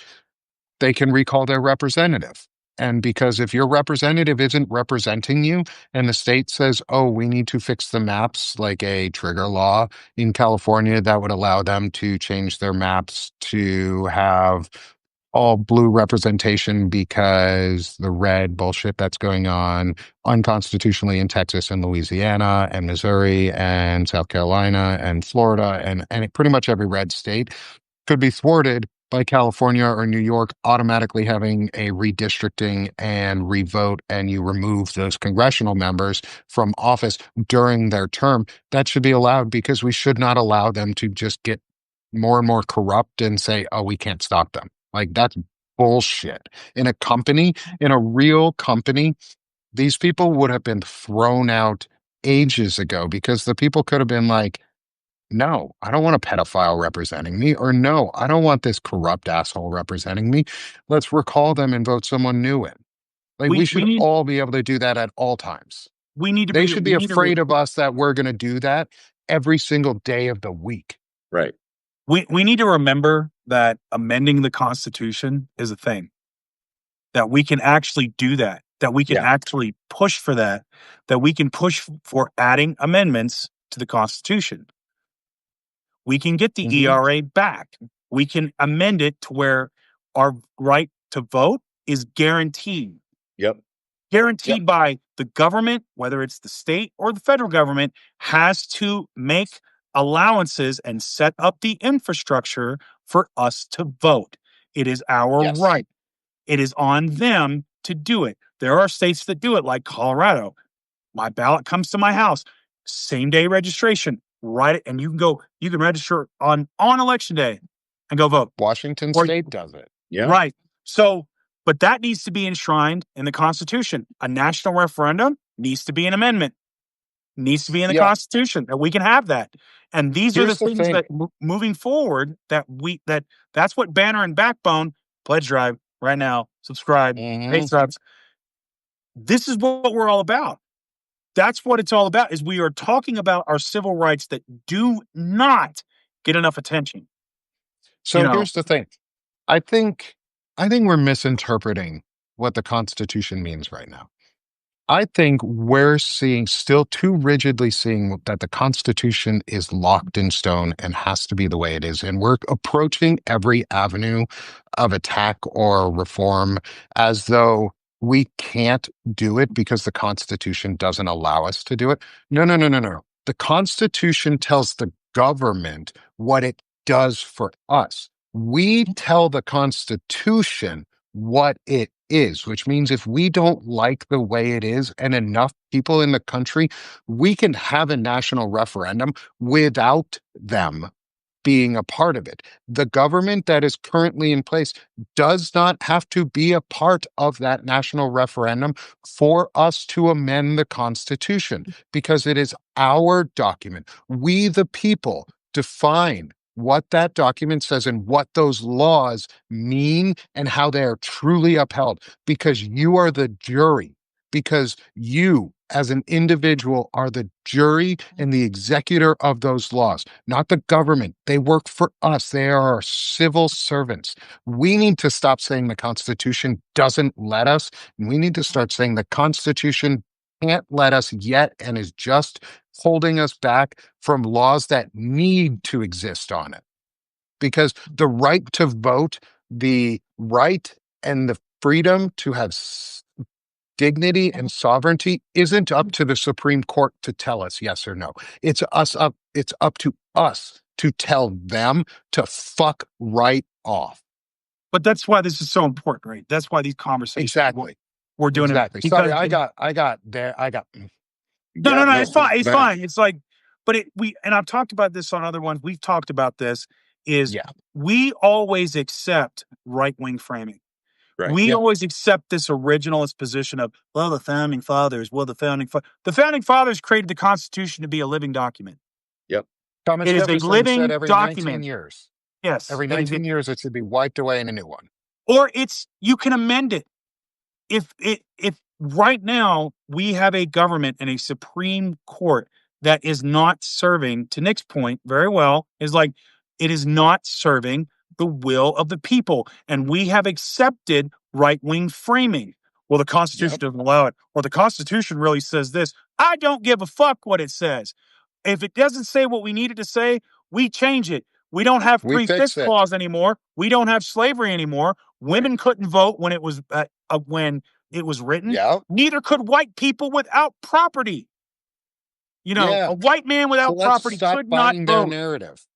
they can recall their representative. And because if your representative isn't representing you and the state says, oh, we need to fix the maps, like a trigger law in California that would allow them to change their maps to have all blue representation because the red bullshit that's going on unconstitutionally in Texas and Louisiana and Missouri and South Carolina and Florida and pretty much every red state could be thwarted by California or New York automatically having a redistricting and revote, and you remove those congressional members from office during their term. That should be allowed because we should not allow them to just get more and more corrupt and say, oh, we can't stop them. Like that's bullshit. In a real company, these people would have been thrown out ages ago because the people could have been like, no, I don't want a pedophile representing me, or no, I don't want this corrupt asshole representing me. Let's recall them and vote someone new in. Like we should all be able to do that at all times. They should be afraid of us that we're going to do that every single day of the week. Right. We need to remember that amending the Constitution is a thing. That we can actually do that. That we can actually push for that. That we can push for adding amendments to the Constitution. We can get the ERA back. We can amend it to where our right to vote is guaranteed. Yep. Guaranteed by the government, whether it's the state or the federal government, has to make allowances and set up the infrastructure for us to vote. It is our right. It is on them to do it. There are states that do it, like Colorado. My ballot comes to my house. Same day registration. write it, and you can register on election day and go vote. Washington Or- State does it. Yeah. Right. So, but that needs to be enshrined in the Constitution. A national referendum needs to be an amendment, needs to be in the Yeah. Constitution, that we can have that. And these are the Here's the things thing. that moving forward, that's what Banner and Backbone pledge drive right now. Subscribe, pay subs. This is what we're all about. That's what it's all about, is we are talking about our civil rights that do not get enough attention. So here's the thing. I think we're misinterpreting what the Constitution means right now. I think we're still too rigidly seeing that the Constitution is locked in stone and has to be the way it is. And we're approaching every avenue of attack or reform as though we can't do it because the Constitution doesn't allow us to do it. No. The Constitution tells the government what it does for us. We tell the Constitution what it is, which means if we don't like the way it is and enough people in the country, we can have a national referendum without them being a part of it. The government that is currently in place does not have to be a part of that national referendum for us to amend the Constitution because it is our document. We, the people, define what that document says and what those laws mean and how they are truly upheld, because you are the jury, because you as an individual are the jury and the executor of those laws, not the government. They work for us. They are our civil servants. We need to stop saying the Constitution doesn't let us, and we need to start saying the Constitution can't let us yet and is just holding us back from laws that need to exist on it. Because the right to vote, the right and the freedom to have dignity and sovereignty isn't up to the Supreme Court to tell us yes or no. It's up to us to tell them to fuck right off. But that's why this is so important, right? That's why these conversations Exactly. we're doing exactly. it. Sorry, I got there. No, it's fine. It's fine. It's like, but and I've talked about this on other ones. We've talked about this, is we always accept right-wing framing. Right. We always accept this originalist position of, well, the founding fathers, the founding fathers created the Constitution to be a living document. Yep. Thomas It is Jefferson a living said every document. 19 years. Yes. Every 19 years, it should be wiped away in a new one. Or you can amend it. If right now we have a government and a Supreme Court that is not serving, to Nick's point very well, is like, it is not serving the will of the people. And we have accepted right-wing framing. Well, the Constitution doesn't allow it. Or the Constitution really says this. I don't give a fuck what it says. If it doesn't say what we need it to say, we change it. We don't have free fist clause anymore. We don't have slavery anymore. Women couldn't vote when it was written. Neither could white people without property. A white man without property could not vote. Their narrative.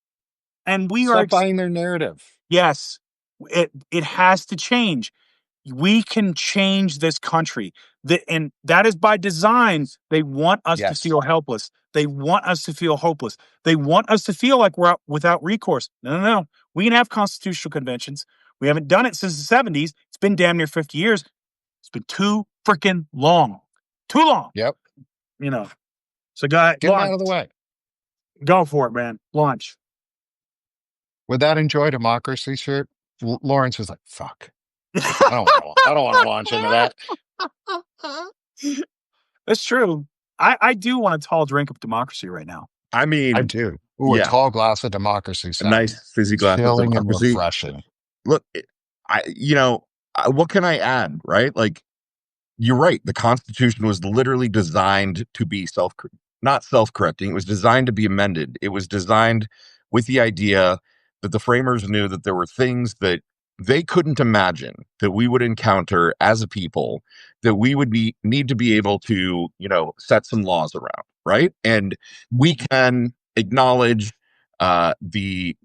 And we stop buying their narrative. Yes, it has to change. We can change this country. And that is by design. They want us to feel helpless. They want us to feel hopeless. They want us to feel like we're out without recourse. No. We can have constitutional conventions. We haven't done it since the 70s. It's been damn near 50 years. It's been too freaking long. Too long. Yep. So get out of the way. Go for it, man. Launch. With that Enjoy Democracy shirt, Lawrence was like, fuck. I don't want to launch into that. That's true. I do want a tall drink of democracy right now. I mean, I do. Ooh, a tall glass of democracy. A nice fizzy glass of democracy. And refreshing. Look, what can I add, right? Like, you're right. The Constitution was literally designed to be not self-correcting. It was designed to be amended. It was designed with the idea that the framers knew that there were things that they couldn't imagine that we would encounter as a people, that we would need to be able to, set some laws around, right? And we can acknowledge the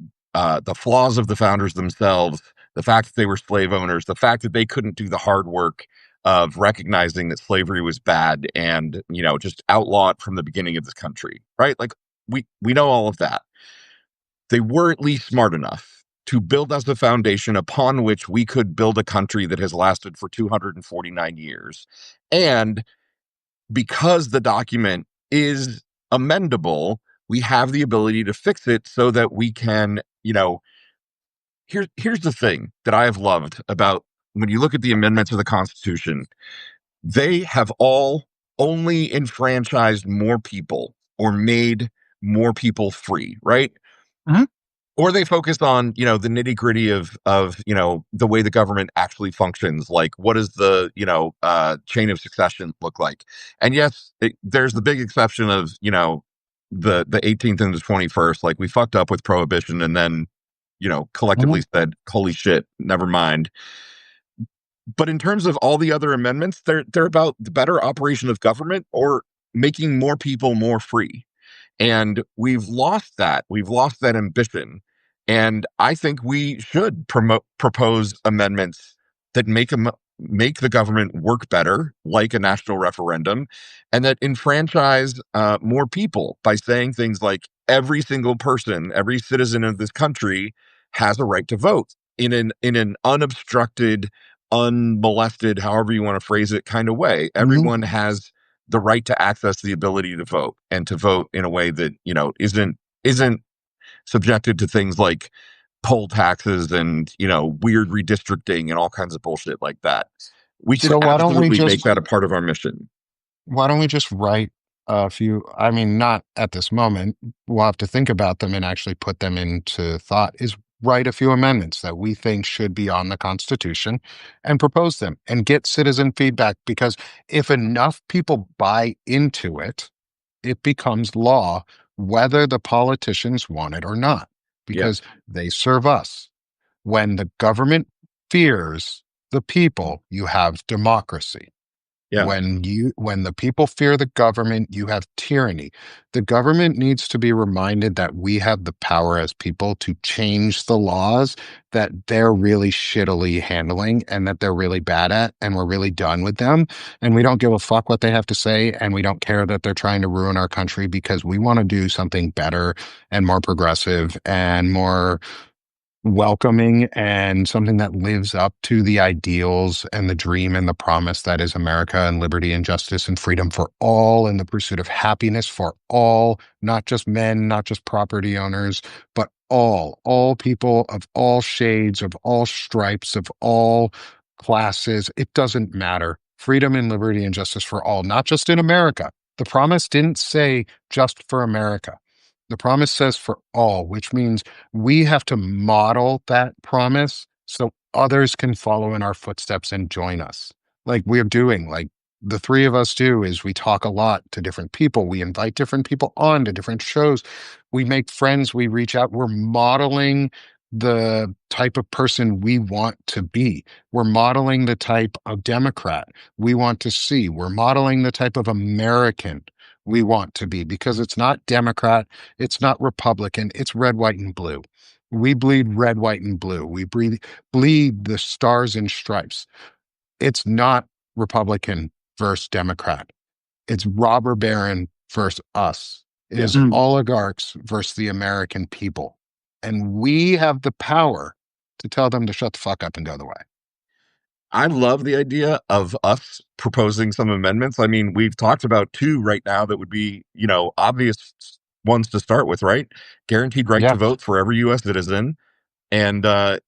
flaws of the founders themselves, the fact that they were slave owners, the fact that they couldn't do the hard work of recognizing that slavery was bad and, just outlaw it from the beginning of this country, right? Like, we know all of that. They were at least smart enough to build us a foundation upon which we could build a country that has lasted for 249 years. And because the document is amendable, we have the ability to fix it so that we can, here's the thing that I have loved about when you look at the amendments of the Constitution, they have all only enfranchised more people or made more people free, right? Mhm. Or they focus on, the nitty gritty of, the way the government actually functions. Like, what does the, chain of succession look like? And yes, there's the big exception of, the 18th and the 21st. Like, we fucked up with prohibition and then, collectively said, holy shit, never mind. But in terms of all the other amendments, they're about the better operation of government or making more people more free. And we've lost that. We've lost that ambition. And I think we should propose amendments that make the government work better, like a national referendum, and that enfranchise more people by saying things like every single person, every citizen of this country has a right to vote in an unobstructed, unmolested, however you want to phrase it, kind of way. Everyone has the right to access the ability to vote and to vote in a way that, isn't subjected to things like poll taxes and, weird redistricting and all kinds of bullshit like that. We should So absolutely make that a part of our mission. why don't we just write a few, I mean, not at this moment, we'll have to think about them and actually put them into thought, is write a few amendments that we think should be on the Constitution and propose them and get citizen feedback. Because if enough people buy into it, it becomes law, whether the politicians want it or not, because they serve us. When the government fears the people, you have democracy. Yeah. When the people fear the government, you have tyranny. The government needs to be reminded that we have the power as people to change the laws that they're really shittily handling and that they're really bad at, and we're really done with them. And we don't give a fuck what they have to say, and we don't care that they're trying to ruin our country, because we want to do something better and more progressive and more welcoming and something that lives up to the ideals and the dream and the promise that is America, and liberty and justice and freedom for all, and the pursuit of happiness for all, not just men, not just property owners, but all people of all shades, of all stripes, of all classes. It doesn't matter. Freedom and liberty and justice for all, not just in America. The promise didn't say just for America. The promise says for all, which means we have to model that promise so others can follow in our footsteps and join us. Like we're doing, like the three of us do, is we talk a lot to different people. We invite different people on to different shows. We make friends. We reach out. We're modeling the type of person we want to be. We're modeling the type of Democrat we want to see. We're modeling the type of American we want to be, because it's not Democrat, it's not Republican, it's red, white, and blue. We bleed red, white, and blue. We bleed the stars and stripes. It's not Republican versus Democrat. It's robber baron versus us. It is oligarchs versus the American people. And we have the power to tell them to shut the fuck up and go the way. I love the idea of us proposing some amendments. I mean, we've talked about two right now that would be, obvious ones to start with, right? Guaranteed right to vote for every U.S. citizen, and a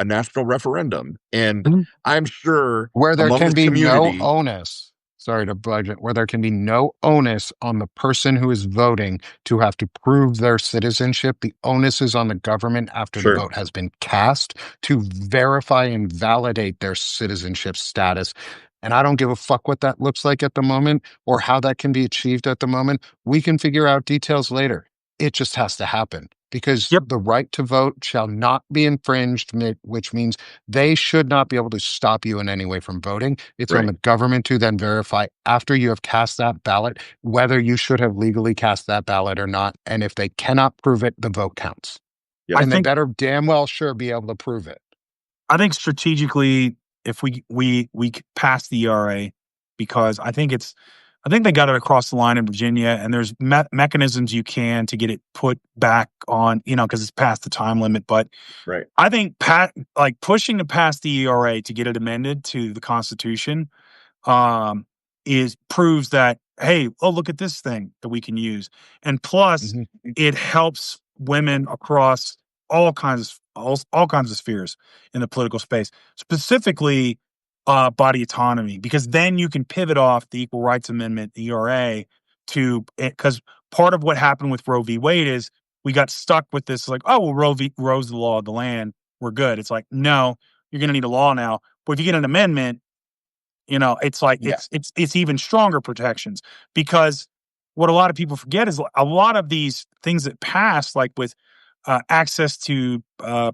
national referendum. And I'm sure where there among can this be community, no onus. Sorry to budget, where there can be no onus on the person who is voting to have to prove their citizenship. The onus is on the government after the vote has been cast to verify and validate their citizenship status. And I don't give a fuck what that looks like at the moment or how that can be achieved at the moment. We can figure out details later. It just has to happen, because the right to vote shall not be infringed, which means they should not be able to stop you in any way from voting. It's on the government to then verify, after you have cast that ballot, whether you should have legally cast that ballot or not. And if they cannot prove it, the vote counts. And they better damn well sure be able to prove it. I think strategically, if we pass the ERA, because I think it's I think they got it across the line in Virginia, and there's mechanisms you can to get it put back on, because it's past the time limit. But Right. I think pushing to pass the ERA to get it amended to the Constitution proves that, hey, look at this thing that we can use, and plus it helps women across all kinds of spheres in the political space, specifically body autonomy, because then you can pivot off the Equal Rights Amendment, the ERA, because part of what happened with Roe v. Wade is we got stuck with this, like, oh, well, Roe's the law of the land, we're good. It's like, no, you're going to need a law now. But if you get an amendment, it's like it's even stronger protections, because what a lot of people forget is a lot of these things that pass, like with access to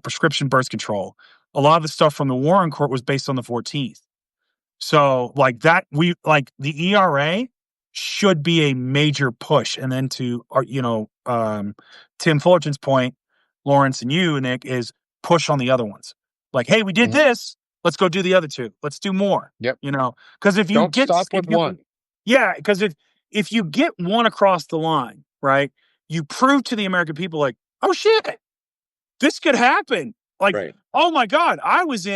prescription birth control, a lot of the stuff from the Warren Court was based on the 14th. So like that, the ERA should be a major push. And then to Tim Fullerton's point, Lawrence and you, Nick, is push on the other ones. Like, hey, we did this. Let's go do the other two. Let's do more. Yep. Because if you don't stop with one. Yeah, because if you get one across the line, right, you prove to the American people, like, oh shit, this could happen. Like, oh my God, I was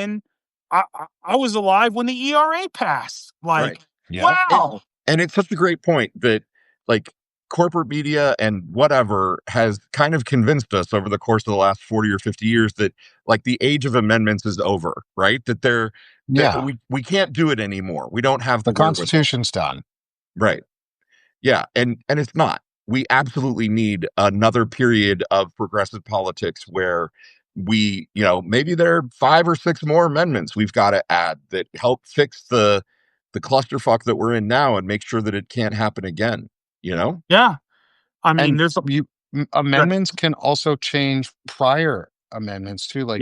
alive when the ERA passed. Like, wow. And it's such a great point that, like, corporate media and whatever has kind of convinced us over the course of the last 40 or 50 years that, like, the age of amendments is over, right? That we can't do it anymore. We don't have the Constitution's done. Right. Yeah. And it's not. We absolutely need another period of progressive politics where we, maybe there are 5 or 6 more amendments we've got to add that help fix the clusterfuck that we're in now and make sure that it can't happen again, Yeah. I mean, amendments can also change prior amendments too. Like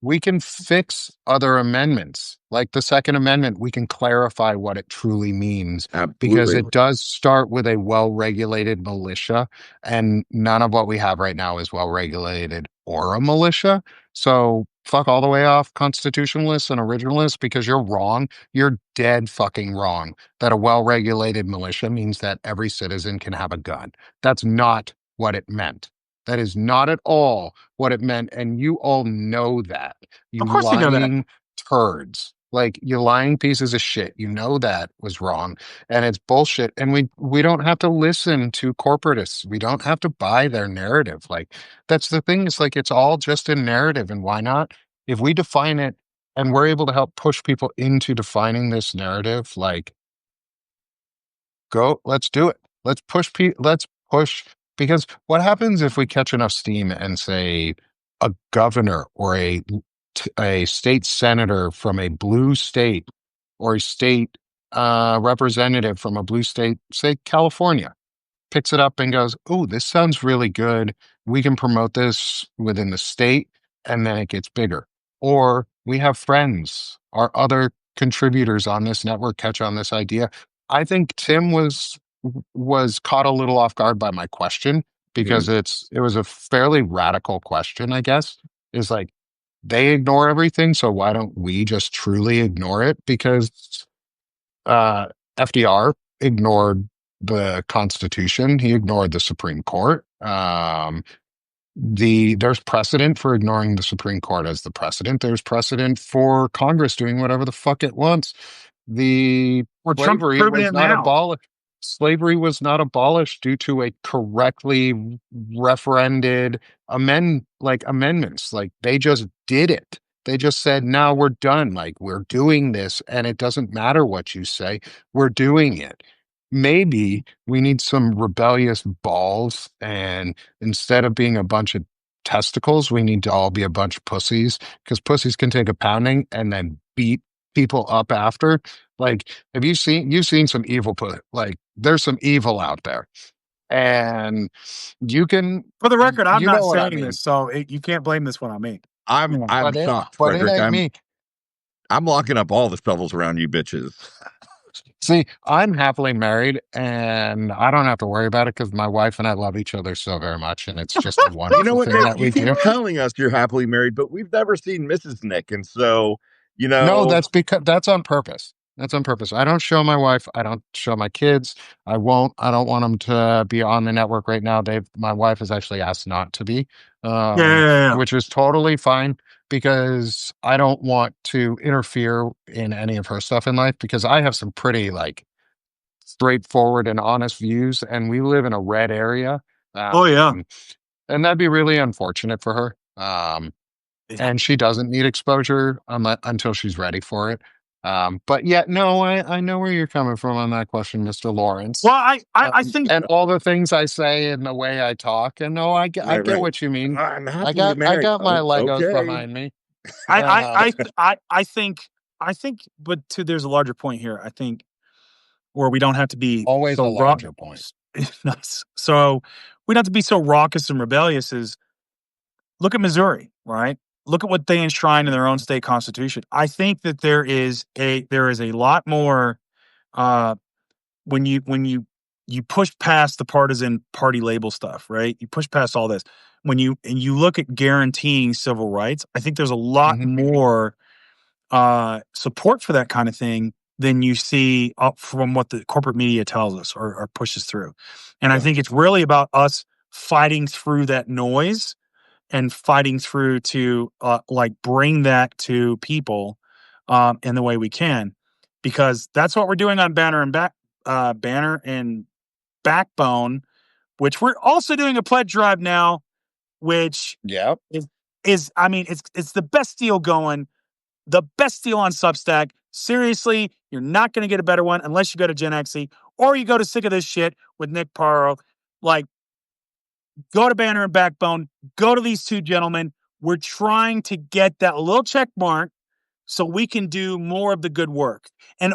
we can fix other amendments. Like the Second Amendment, we can clarify what it truly means. Absolutely. Because it does start with a well-regulated militia, and none of what we have right now is well-regulated or a militia. So fuck all the way off constitutionalists and originalists, because you're wrong. You're dead fucking wrong that a well-regulated militia means that every citizen can have a gun. That's not what it meant. That is not at all what it meant, and you all know that. You of course lying you know that. turds. Like, you lying pieces of shit. You know that was wrong, and it's bullshit. And we don't have to listen to corporatists. We don't have to buy their narrative. Like, that's the thing. It's like, it's all just a narrative, and why not? If we define it and we're able to help push people into defining this narrative, like, let's do it. Let's push. Because what happens if we catch enough steam and say a governor or a state senator from a blue state or a state representative from a blue state, say California, picks it up and goes, oh, this sounds really good. We can promote this within the state, and then it gets bigger. Or we have friends, our other contributors on this network catch on this idea. I think Tim was caught a little off guard by my question, because it was a fairly radical question, I guess. It's like, they ignore everything, so why don't we just truly ignore it? Because FDR ignored the Constitution. He ignored the Supreme Court. There's precedent for ignoring the Supreme Court as the precedent. There's precedent for Congress doing whatever the fuck it wants. Slavery was not abolished due to a correctly referended amendments. Like, they just did it. They just said, "No, we're done. Like, we're doing this, and it doesn't matter what you say. We're doing it." Maybe we need some rebellious balls, and instead of being a bunch of testicles, we need to all be a bunch of pussies, because pussies can take a pounding and then beat people up after. Like, you've seen some evil like, there's some evil out there, and you can. For the record, I'm not saying this, so you can't blame this one on me. I'm shocked, Frederick. I'm locking up all the shovels around you bitches. See, I'm happily married, and I don't have to worry about it because my wife and I love each other so very much, and it's just a wonderful thing that we do. You keep telling us you're happily married, but we've never seen Mrs. Nick, and so, No, that's because that's on purpose. That's on purpose. I don't show my wife. I don't show my kids. I won't. I don't want them to be on the network right now. My wife has actually asked not to be, Yeah, yeah, yeah. which is totally fine because I don't want to interfere in any of her stuff in life because I have some pretty like straightforward and honest views, and we live in a red area. Oh yeah. Um, and that'd be really unfortunate for her. Yeah. And she doesn't need exposure until she's ready for it. But yet, no, I know where you're coming from on that question, Mr. Lawrence. Well, I think And all the things I say and the way I talk, and no, I Right, get right. what you mean. I'm I happily got I married. got my Legos Okay. behind me. I Um, I I think, but there's a larger point here. I think where we don't have to be always a so raw. larger point. Nice. So we don't have to be so raucous and rebellious. Is look at Missouri, right? Look at what they enshrine in their own state constitution. I think that there is a lot more uh, when you push past the partisan party label stuff, right? You push past all this. You look at guaranteeing civil rights, I think there's a lot Mhm. more support for that kind of thing than you see up from what the corporate media tells us or pushes through. And I Yeah. think it's really about us fighting through that noise and fighting through to like bring that to people in the way we can, because that's what we're doing on Banner and Backbone, which we're also doing a pledge drive now, which Yep. is I mean it's the best deal going, the best deal on Substack. Seriously, you're not going to get a better one unless you go to Gen Xe or you go to Sick of This Shit with Nick Paro. Like, go to Banner and Backbone, go to these two gentlemen. We're trying to get that little check mark so we can do more of the good work. And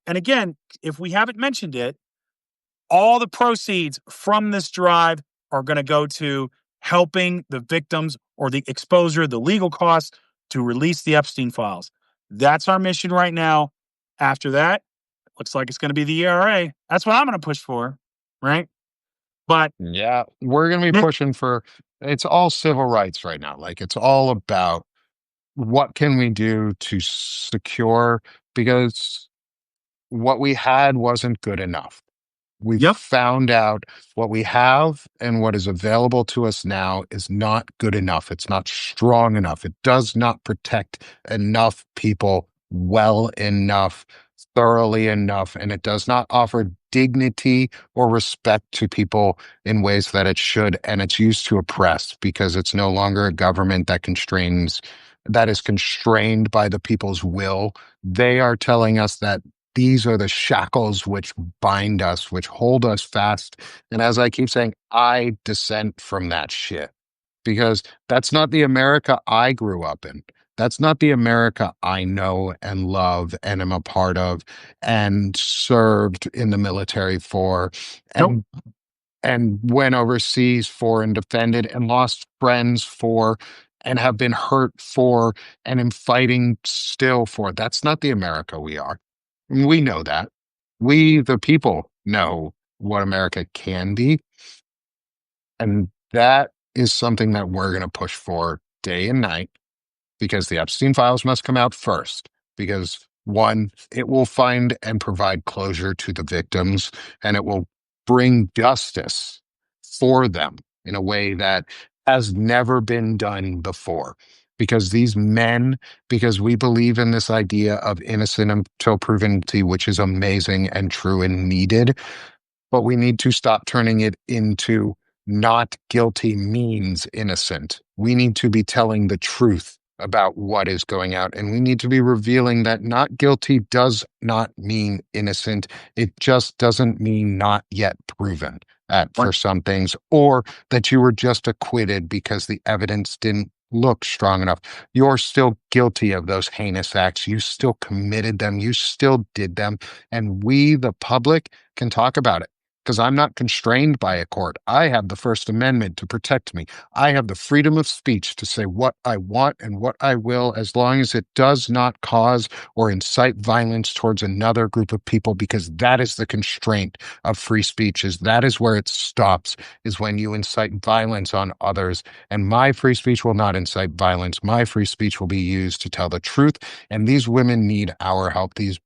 again, if we haven't mentioned it, all the proceeds from this drive are going to go to helping the victims or the exposure, the legal costs to release the Epstein files. That's our mission right now. After that, looks like it's going to be the ERA. That's what I'm going to push for, right? But Yeah, we're gonna be pushing for it's all civil rights right now. Like it's all about what can we do to secure because what we had wasn't good enough. We've yep, found out what we have and what is available to us now is not good enough. It's not strong enough. It does not protect enough people well enough, thoroughly enough, and it does not offer dignity or respect to people in ways that it should. And it's used to oppress because it's no longer a government that is constrained by the people's will. They are telling us that these are the shackles which bind us, which hold us fast. And as I keep saying, I dissent from that shit because that's not the America I grew up in. That's not the America I know and love and am a part of and served in the military for nope, and went overseas for and defended and lost friends for and have been hurt for and am fighting still for. That's not the America we are. We know that. We, the people, know what America can be. And that is something that we're going to push for day and night because the Epstein files must come out first. Because one, it will find and provide closure to the victims and it will bring justice for them in a way that has never been done before. Because these men, because we believe in this idea of innocent until proven guilty, which is amazing and true and needed, but we need to stop turning it into not guilty means innocent. We need to be telling the truth about what is going out. And we need to be revealing that not guilty does not mean innocent. It just doesn't mean not yet proven for some things, or that you were just acquitted because the evidence didn't look strong enough. You're still guilty of those heinous acts. You still committed them. You still did them. And we, the public, can talk about it because I'm not constrained by a court. I have the First Amendment to protect me. I have the freedom of speech to say what I want and what I will, as long as it does not cause or incite violence towards another group of people, because that is the constraint of free speech. That is where it stops, is when you incite violence on others. And my free speech will not incite violence. My free speech will be used to tell the truth. And these women need our help. These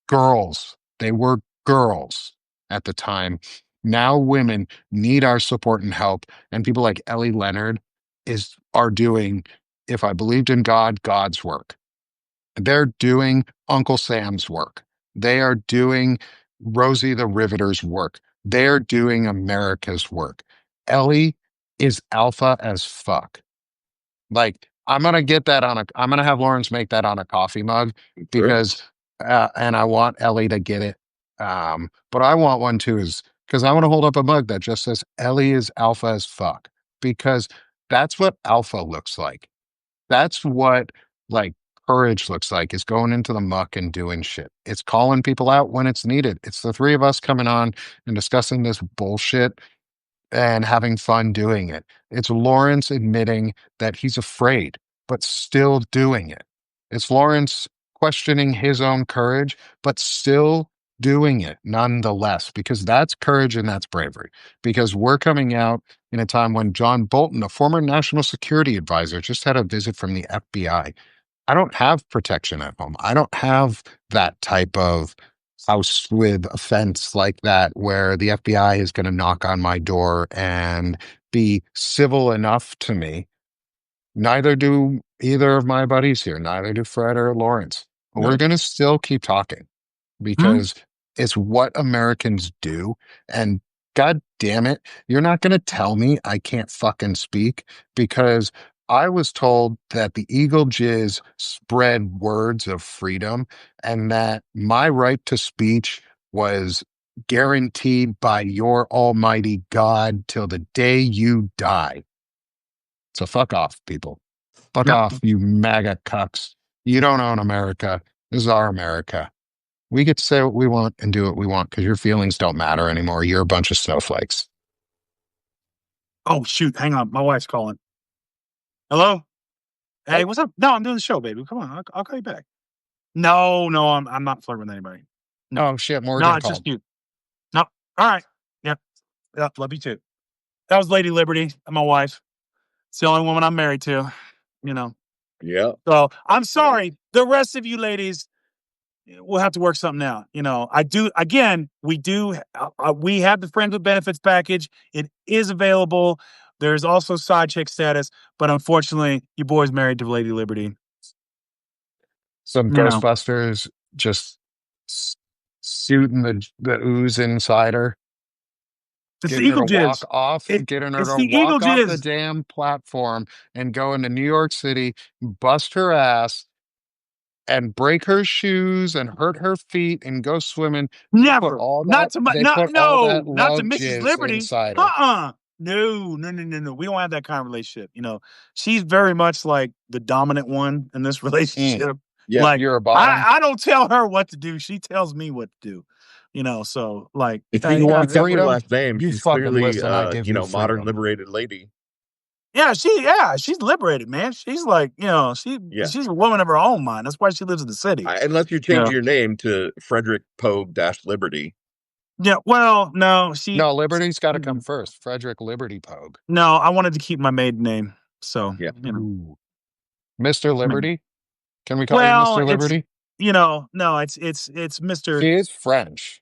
girls. They were girls at the time. Now women need our support and help. And people like Ellie Leonard are doing, if I believed in God, God's work. They're doing Uncle Sam's work. They are doing Rosie the Riveter's work. They're doing America's work. Ellie is alpha as fuck. Like, I'm gonna have Lawrence make that on a coffee mug because, and I want Ellie to get it. But I want one too, is because I want to hold up a mug that just says Ellie is alpha as fuck, because that's what alpha looks like. That's what like courage looks like, is going into the muck and doing shit. It's calling people out when it's needed. It's the three of us coming on and discussing this bullshit and having fun doing it. It's Lawrence admitting that he's afraid, but still doing it. It's Lawrence questioning his own courage, but still doing it nonetheless, because that's courage and that's bravery. Because we're coming out in a time when John Bolton, a former national security advisor, just had a visit from the FBI. I don't have protection at home. I don't have that type of house with a fence like that where the FBI is going to knock on my door and be civil enough to me. Neither do either of my buddies here, neither do Fred or Lawrence. No. We're going to still keep talking because it's what Americans do. And God damn it, you're not going to tell me I can't fucking speak, because I was told that the Eagle Jizz spread words of freedom and that my right to speech was guaranteed by your almighty God till the day you die. So fuck off, people. Fuck off, you MAGA cucks. You don't own America. This is our America. We get to say what we want and do what we want because your feelings don't matter anymore. You're a bunch of snowflakes. Oh, shoot. Hang on. My wife's calling. Hello? Hey, what's up? No, I'm doing the show, baby. Come on. I'll call you back. No, I'm not flirting with anybody. No. Oh, shit. Morgan No, it's called. just you. No. All right. Yep. Love you too. That was Lady Liberty, my wife. It's the only woman I'm married to, you know. Yeah. So I'm sorry. The rest of you ladies, we'll have to work something out. You know, we have the Friends with Benefits package. It is available. There's also side chick status, but unfortunately, your boy's married to Lady Liberty. Some Ghostbusters just shooting the ooze inside her. It's the Eagle Jizz. Getting her to walk off the damn platform and go into New York City, bust her ass, and break her shoes and hurt her feet and go swimming. Never. Not to Mrs. Liberty. Inside her. No. We don't have that kind of relationship. You know, she's very much like the dominant one in this relationship. Yeah, like, you're a bottom. I don't tell her what to do. She tells me what to do. You know, so like, if you want freedom, last name, she's clearly modern freedom. liberated lady. Yeah, she's liberated, man. She's like, she's a woman of her own mind. That's why she lives in the city. Unless you change your name to Frederic Poag -Liberty. Yeah, well, no, Liberty's got to come first. Frederic Liberty Poag. No, I wanted to keep my maiden name. So, Mr. Liberty? Can we call you Mr. Liberty? No, it's Mr. She is French.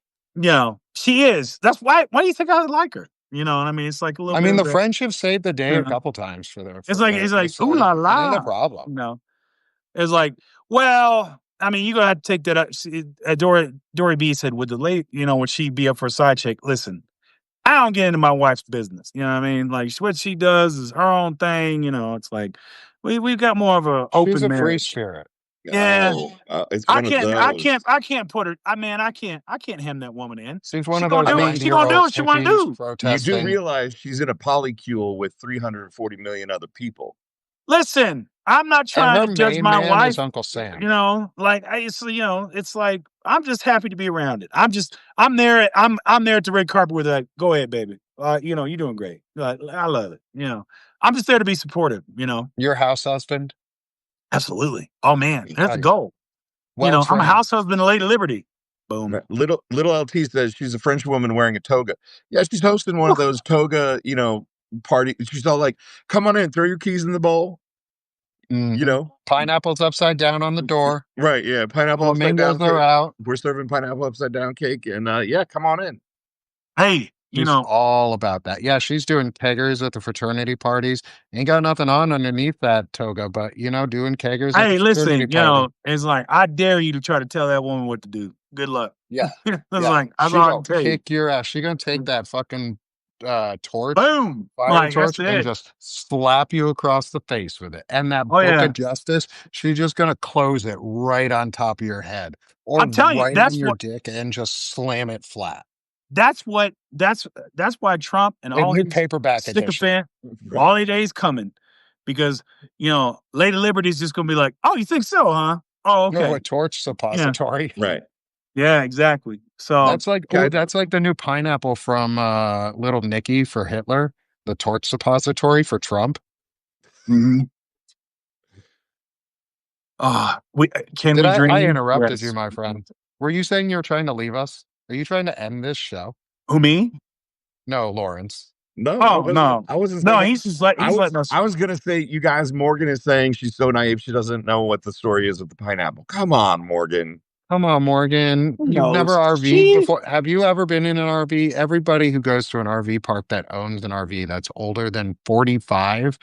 She is. That's why do you think I like her? You know what I mean? It's like a little the French have saved the day a couple times for their. It's like, ooh la la. Not a problem. No. It's like, well, I mean, you're going to have to take that up. Dory B said, would the lady, would she be up for a side chick? Listen, I don't get into my wife's business. You know what I mean? Like, what she does is her own thing. It's like, we've got more of a open She's a marriage. free spirit. Yeah, it's I can't put her. I mean, I can't hem that woman in. She's one of those. She gonna do what she want to do. You do realize she's in a polycule with 340 million other people. Listen, I'm not trying to judge my wife. Uncle Sam. It's like I'm just happy to be around it. I'm there at the red carpet with that. Go ahead, baby. You're doing great. I love it. I'm just there to be supportive. Your house husband. Absolutely. Oh man, that's the goal. I'm a house husband to Lady Liberty. Boom. Little LT says she's a French woman wearing a toga. Yeah, she's hosting one of those toga, party. She's all like, "Come on in, throw your keys in the bowl." You know, pineapples upside down on the door. Right? Yeah, pineapple upside down Flamingos are cake. out. We're serving pineapple upside down cake, and yeah, come on in. Hey, She's all about that. Yeah, she's doing keggers at the fraternity parties. Ain't got nothing on underneath that toga, but doing keggers at the hey, fraternity listen, party. it's like I dare you to try to tell that woman what to do. Good luck. Yeah, It's yeah. like that's She all I gonna can tell you. kick your ass. She gonna take that fucking torch, Boom, fire like that's torch, and it. just slap you across the face with it. And that Oh book yeah, of justice, she's just gonna close it right on top of your head or I'm telling you, right on your dick and just slam it flat. that's why Trump and A all new his paperback edition. sycophant holidays coming, because Lady Liberty's just gonna be like, oh, you think so, huh? Oh, No, okay, a torch suppository. Right. yeah, exactly. So That's like that's like the new pineapple from Little Nicky for Hitler, the torch suppository for Trump. mhm. Can Did we I dream? interrupted you, Yes. my friend? Were you saying you were trying to leave us? Are you trying to end this show? Who, me? No, Lawrence. No, Oh no, I wasn't no, saying that. he's letting us. I was gonna say, you guys, Morgan is saying she's so naive she doesn't know what the story is with the pineapple. Come on, Morgan. Come on, Morgan. Who You've never knows? RV'd before. Have you ever been in an RV? Everybody who goes to an RV park that owns an RV that's older than 45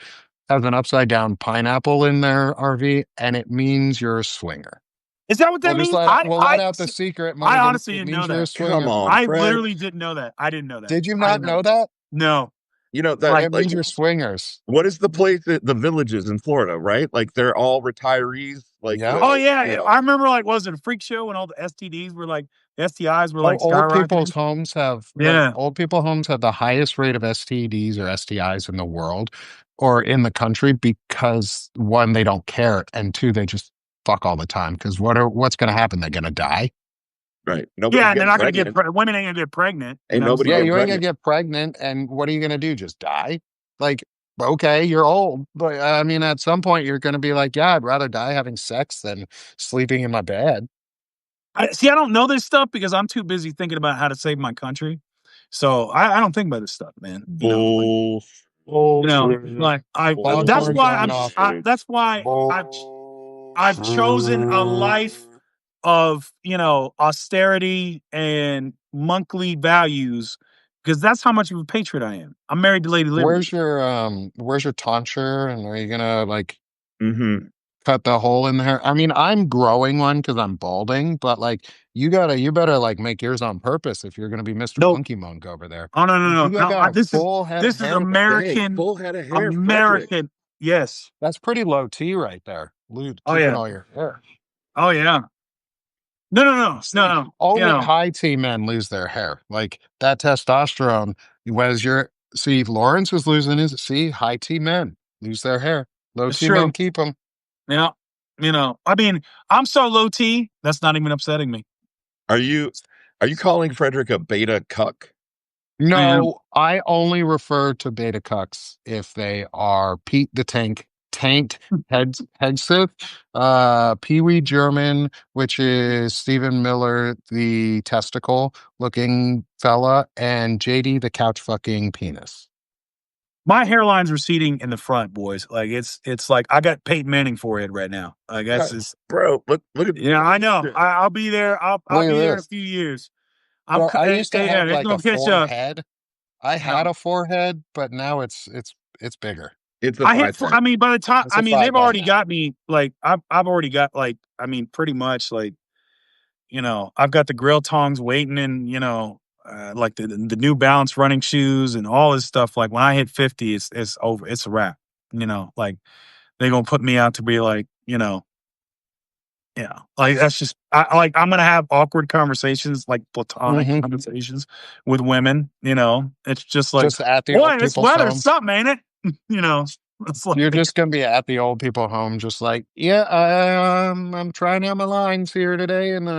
has an upside down pineapple in their RV, and it means you're a swinger. Is that what that means? We'll let out the secret, I Morgan. honestly It didn't means know you're a that. Come swinger. on, I Fred. literally didn't know that. I didn't know that. Did you I not didn't know that? No. You know that, It means you're swingers. what is the place that the villages in Florida, right? Like they're all retirees. Like Yeah. Oh yeah, I remember. Like, was it a freak show when all the STDs were like STIs were like Old people's skyrocketing? homes have Yeah, old people homes have the highest rate of STDs or STIs in the world or in the country because one, they don't care, and two, they just fuck all the time. Because what's gonna happen? They're gonna die. right. yeah, Nobody's and they're getting not going to pregnant. get women ain't going to get pregnant. Ain't nobody Yeah, getting you ain't gonna pregnant. get pregnant, and what are you gonna do? Just die? Like, okay, you're old, but I mean, at some point, you're gonna be like, yeah, I'd rather die having sex than sleeping in my bed. See, I don't know this stuff because I'm too busy thinking about how to save my country. So I don't think about this stuff, man. Bull. Like Foghorn going off. that's why I've chosen a life of austerity and monthly values, because that's how much of a patriot I am. I'm married to Lady Liberty. Where's your tonsure? And are you gonna like Mm-hmm. cut the hole in there? I mean, I'm growing one because I'm balding, but like you better like make yours on purpose if you're gonna be Mr. Nope. Monkey Monk over there. Oh no. You got a This is full head of this is hair. American. Full head of hair. Frederick. American. Yes. That's pretty low T right there. Lude, Oh, keeping yeah. all your hair. Oh yeah. No. Only high T men lose their hair. Like that testosterone. See, Lawrence was losing his. See, high T men lose their hair. Low It's T true. men keep them. Yeah. I mean, I'm so low T. That's not even upsetting me. Are you calling Frederick a beta cuck? No, I only refer to beta cucks if they are Pete the Tanked Hegseth, Pee Wee German, which is Stephen Miller, the testicle looking fella, and JD the couch fucking penis. My hairline's receding in the front, boys. Like it's like I got Peyton Manning forehead right now. I guess it's Bro, look at. Yeah, I know. I'll be there. I'll be there in a few years. Bro, I used to have like a forehead. I had a forehead, but now it's bigger. It's a I mean, by the time they've already got me. Like I've already got pretty much like I've got the grill tongs waiting, and like the New Balance running shoes and all this stuff. Like when I hit 50, it's over. It's a wrap. Like they're gonna put me out to be like like that's just I'm gonna have awkward conversations, like platonic conversations with women. It's just like, just at the boy, old this people's weather's home. something, ain't it? It's like, You're just gonna be at the old people home, just like, yeah, I'm trying out my lines here today, and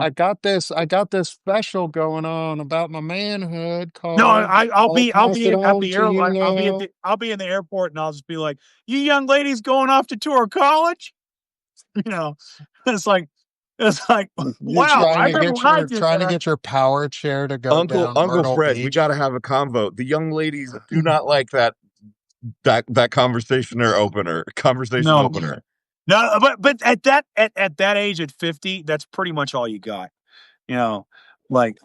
I got this special going on about my manhood. No, I'll be at the airport. I'll be in the airport, and I'll just be like, "You young ladies going off to tour college?" It's like, wow. Trying to get your power chair to go down Uncle Myrtle Fred, Beach. we got to have a convo. The young ladies do not like that that conversation opener. No, but at that age, at 50, that's pretty much all you got. Like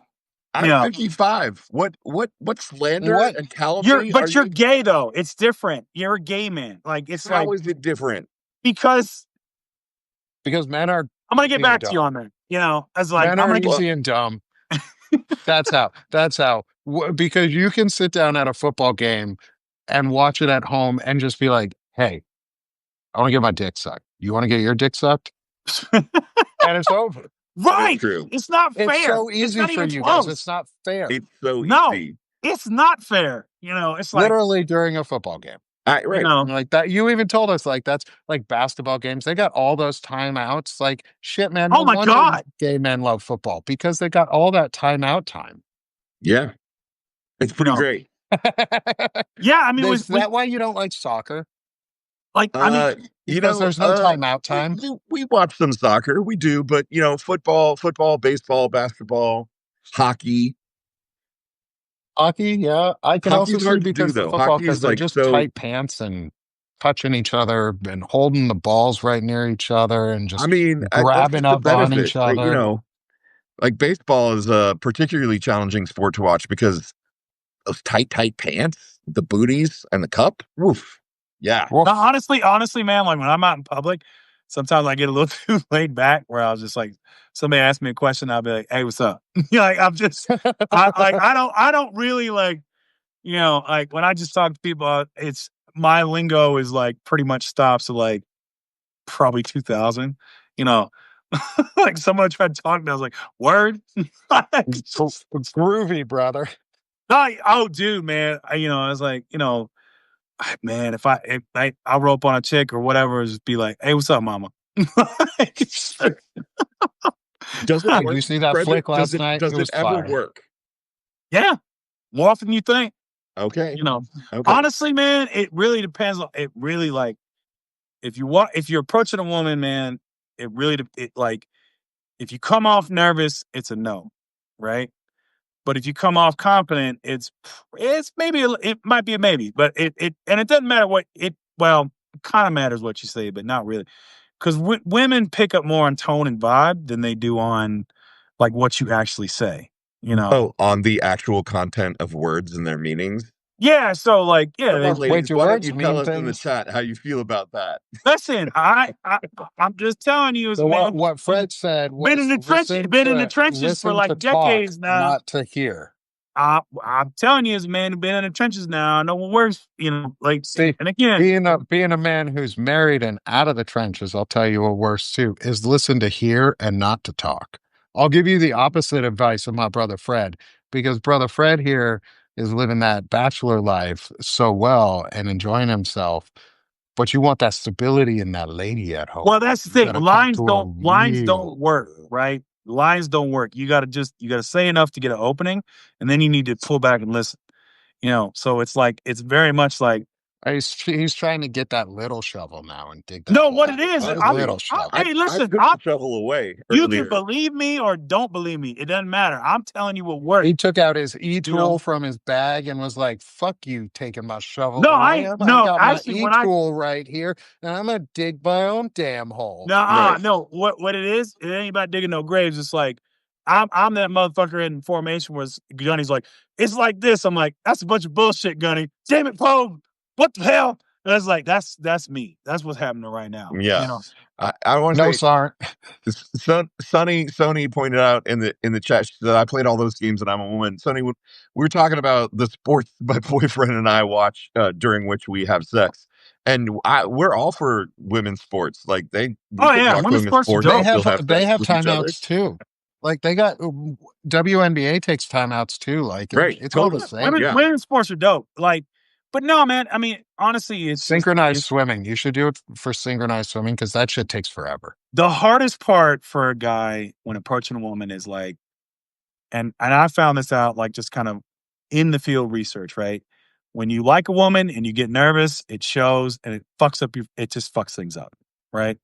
I'm 55. What slander and calumny you're gay though. It's different. You're a gay man. Like it's how is it different? Because men are. I'm gonna get back to you on that. As like men are easy and dumb. That's how. Because you can sit down at a football game and watch it at home and just be like, "Hey, I want to get my dick sucked. You want to get your dick sucked?" And it's over. Right. True. It's not fair. It's so easy for you guys. It's not fair. It's so easy. It's not fair. It's like literally during a football game. Right. Like that. You even told us like that's like basketball games. They got all those timeouts. Like shit, man. Oh my God. Gay men love football because they got all that timeout time. Yeah. It's pretty great. Yeah. I mean, is that why you don't like soccer? Like, I mean, because there's no timeout time. We watch some soccer. We do, but football, baseball, basketball, hockey. Hockey, yeah. I can also see because football because they're just tight pants and touching each other and holding the balls right near each other and just grabbing up on each other. Like baseball is a particularly challenging sport to watch because those tight pants, the booties, and the cup. Woof. Yeah. No, honestly, man, like when I'm out in public, sometimes I get a little too laid back where I was just like, somebody asks me a question, I'll be like, "Hey, what's up?" Like I'm just, I don't really like, like when I just talk to people, it's my lingo is like pretty much stops at like probably 2000. Like someone tried to talk to me, I was like, "Word." It's groovy, brother. Oh, dude, man. I was like, man, if I'll roll up on a chick or whatever, just be like, "Hey, what's up, mama?" Does it you see that flick last night? Does it ever work? Yeah, more often than you think. Okay. Honestly, man, it really depends. It really like if you're approaching a woman, man, it really like if you come off nervous, it's a no, right? But if you come off confident, it's maybe it might be a maybe, but it doesn't matter what it. Well, it kind of matters what you say, but not really, because women pick up more on tone and vibe than they do on like what you actually say. Oh, on the actual content of words and their meanings. Yeah. So like, yeah. Ladies, why don't you tell us in the chat how you feel about that? Listen, I'm just telling you. What Fred said. Been in the trenches for like decades now. Not to hear. I'm telling you, as a man who's been in the trenches now, I know what works. Like, see, and again, being a man who's married and out of the trenches, I'll tell you what works too is listen to hear and not to talk. I'll give you the opposite advice of my brother Fred, because brother Fred here is living that bachelor life so well and enjoying himself. But you want that stability in that lady at home. Well, that's the thing. Lines don't work, right? Lines don't work. You gotta say enough to get an opening, and then you need to pull back and listen. So it's like it's very much like he's trying to get that little shovel now and dig that. No, what it is, hey, listen, I'll shovel away. You can believe me or don't believe me. It doesn't matter. I'm telling you what works. He took out his e-tool from his bag and was like, "Fuck you, taking my shovel." No, I got my e-tool right here, and I'm gonna dig my own damn hole. No. What it is? It ain't about digging no graves. It's like I'm that motherfucker in formation where Gunny's like, "It's like this." I'm like, "That's a bunch of bullshit, Gunny. Damn it, Poag. What the hell?" And it's like that's me. That's what's happening right now. Yeah. I want to say, Sonny pointed out in the chat that I played all those games and I'm a woman. Sonny, we were talking about the sports my boyfriend and I watch during which we have sex, and we're all for women's sports. Like women's sports. They have timeouts too. Like they got WNBA takes timeouts too. Like it's all the same. Women's sports are dope. Like. But no, man, I mean, honestly, it's synchronized swimming. You should do it for synchronized swimming because that shit takes forever. The hardest part for a guy when approaching a woman is like, and I found this out like just kind of in the field research, right? When you like a woman and you get nervous, it shows and it just fucks things up, right?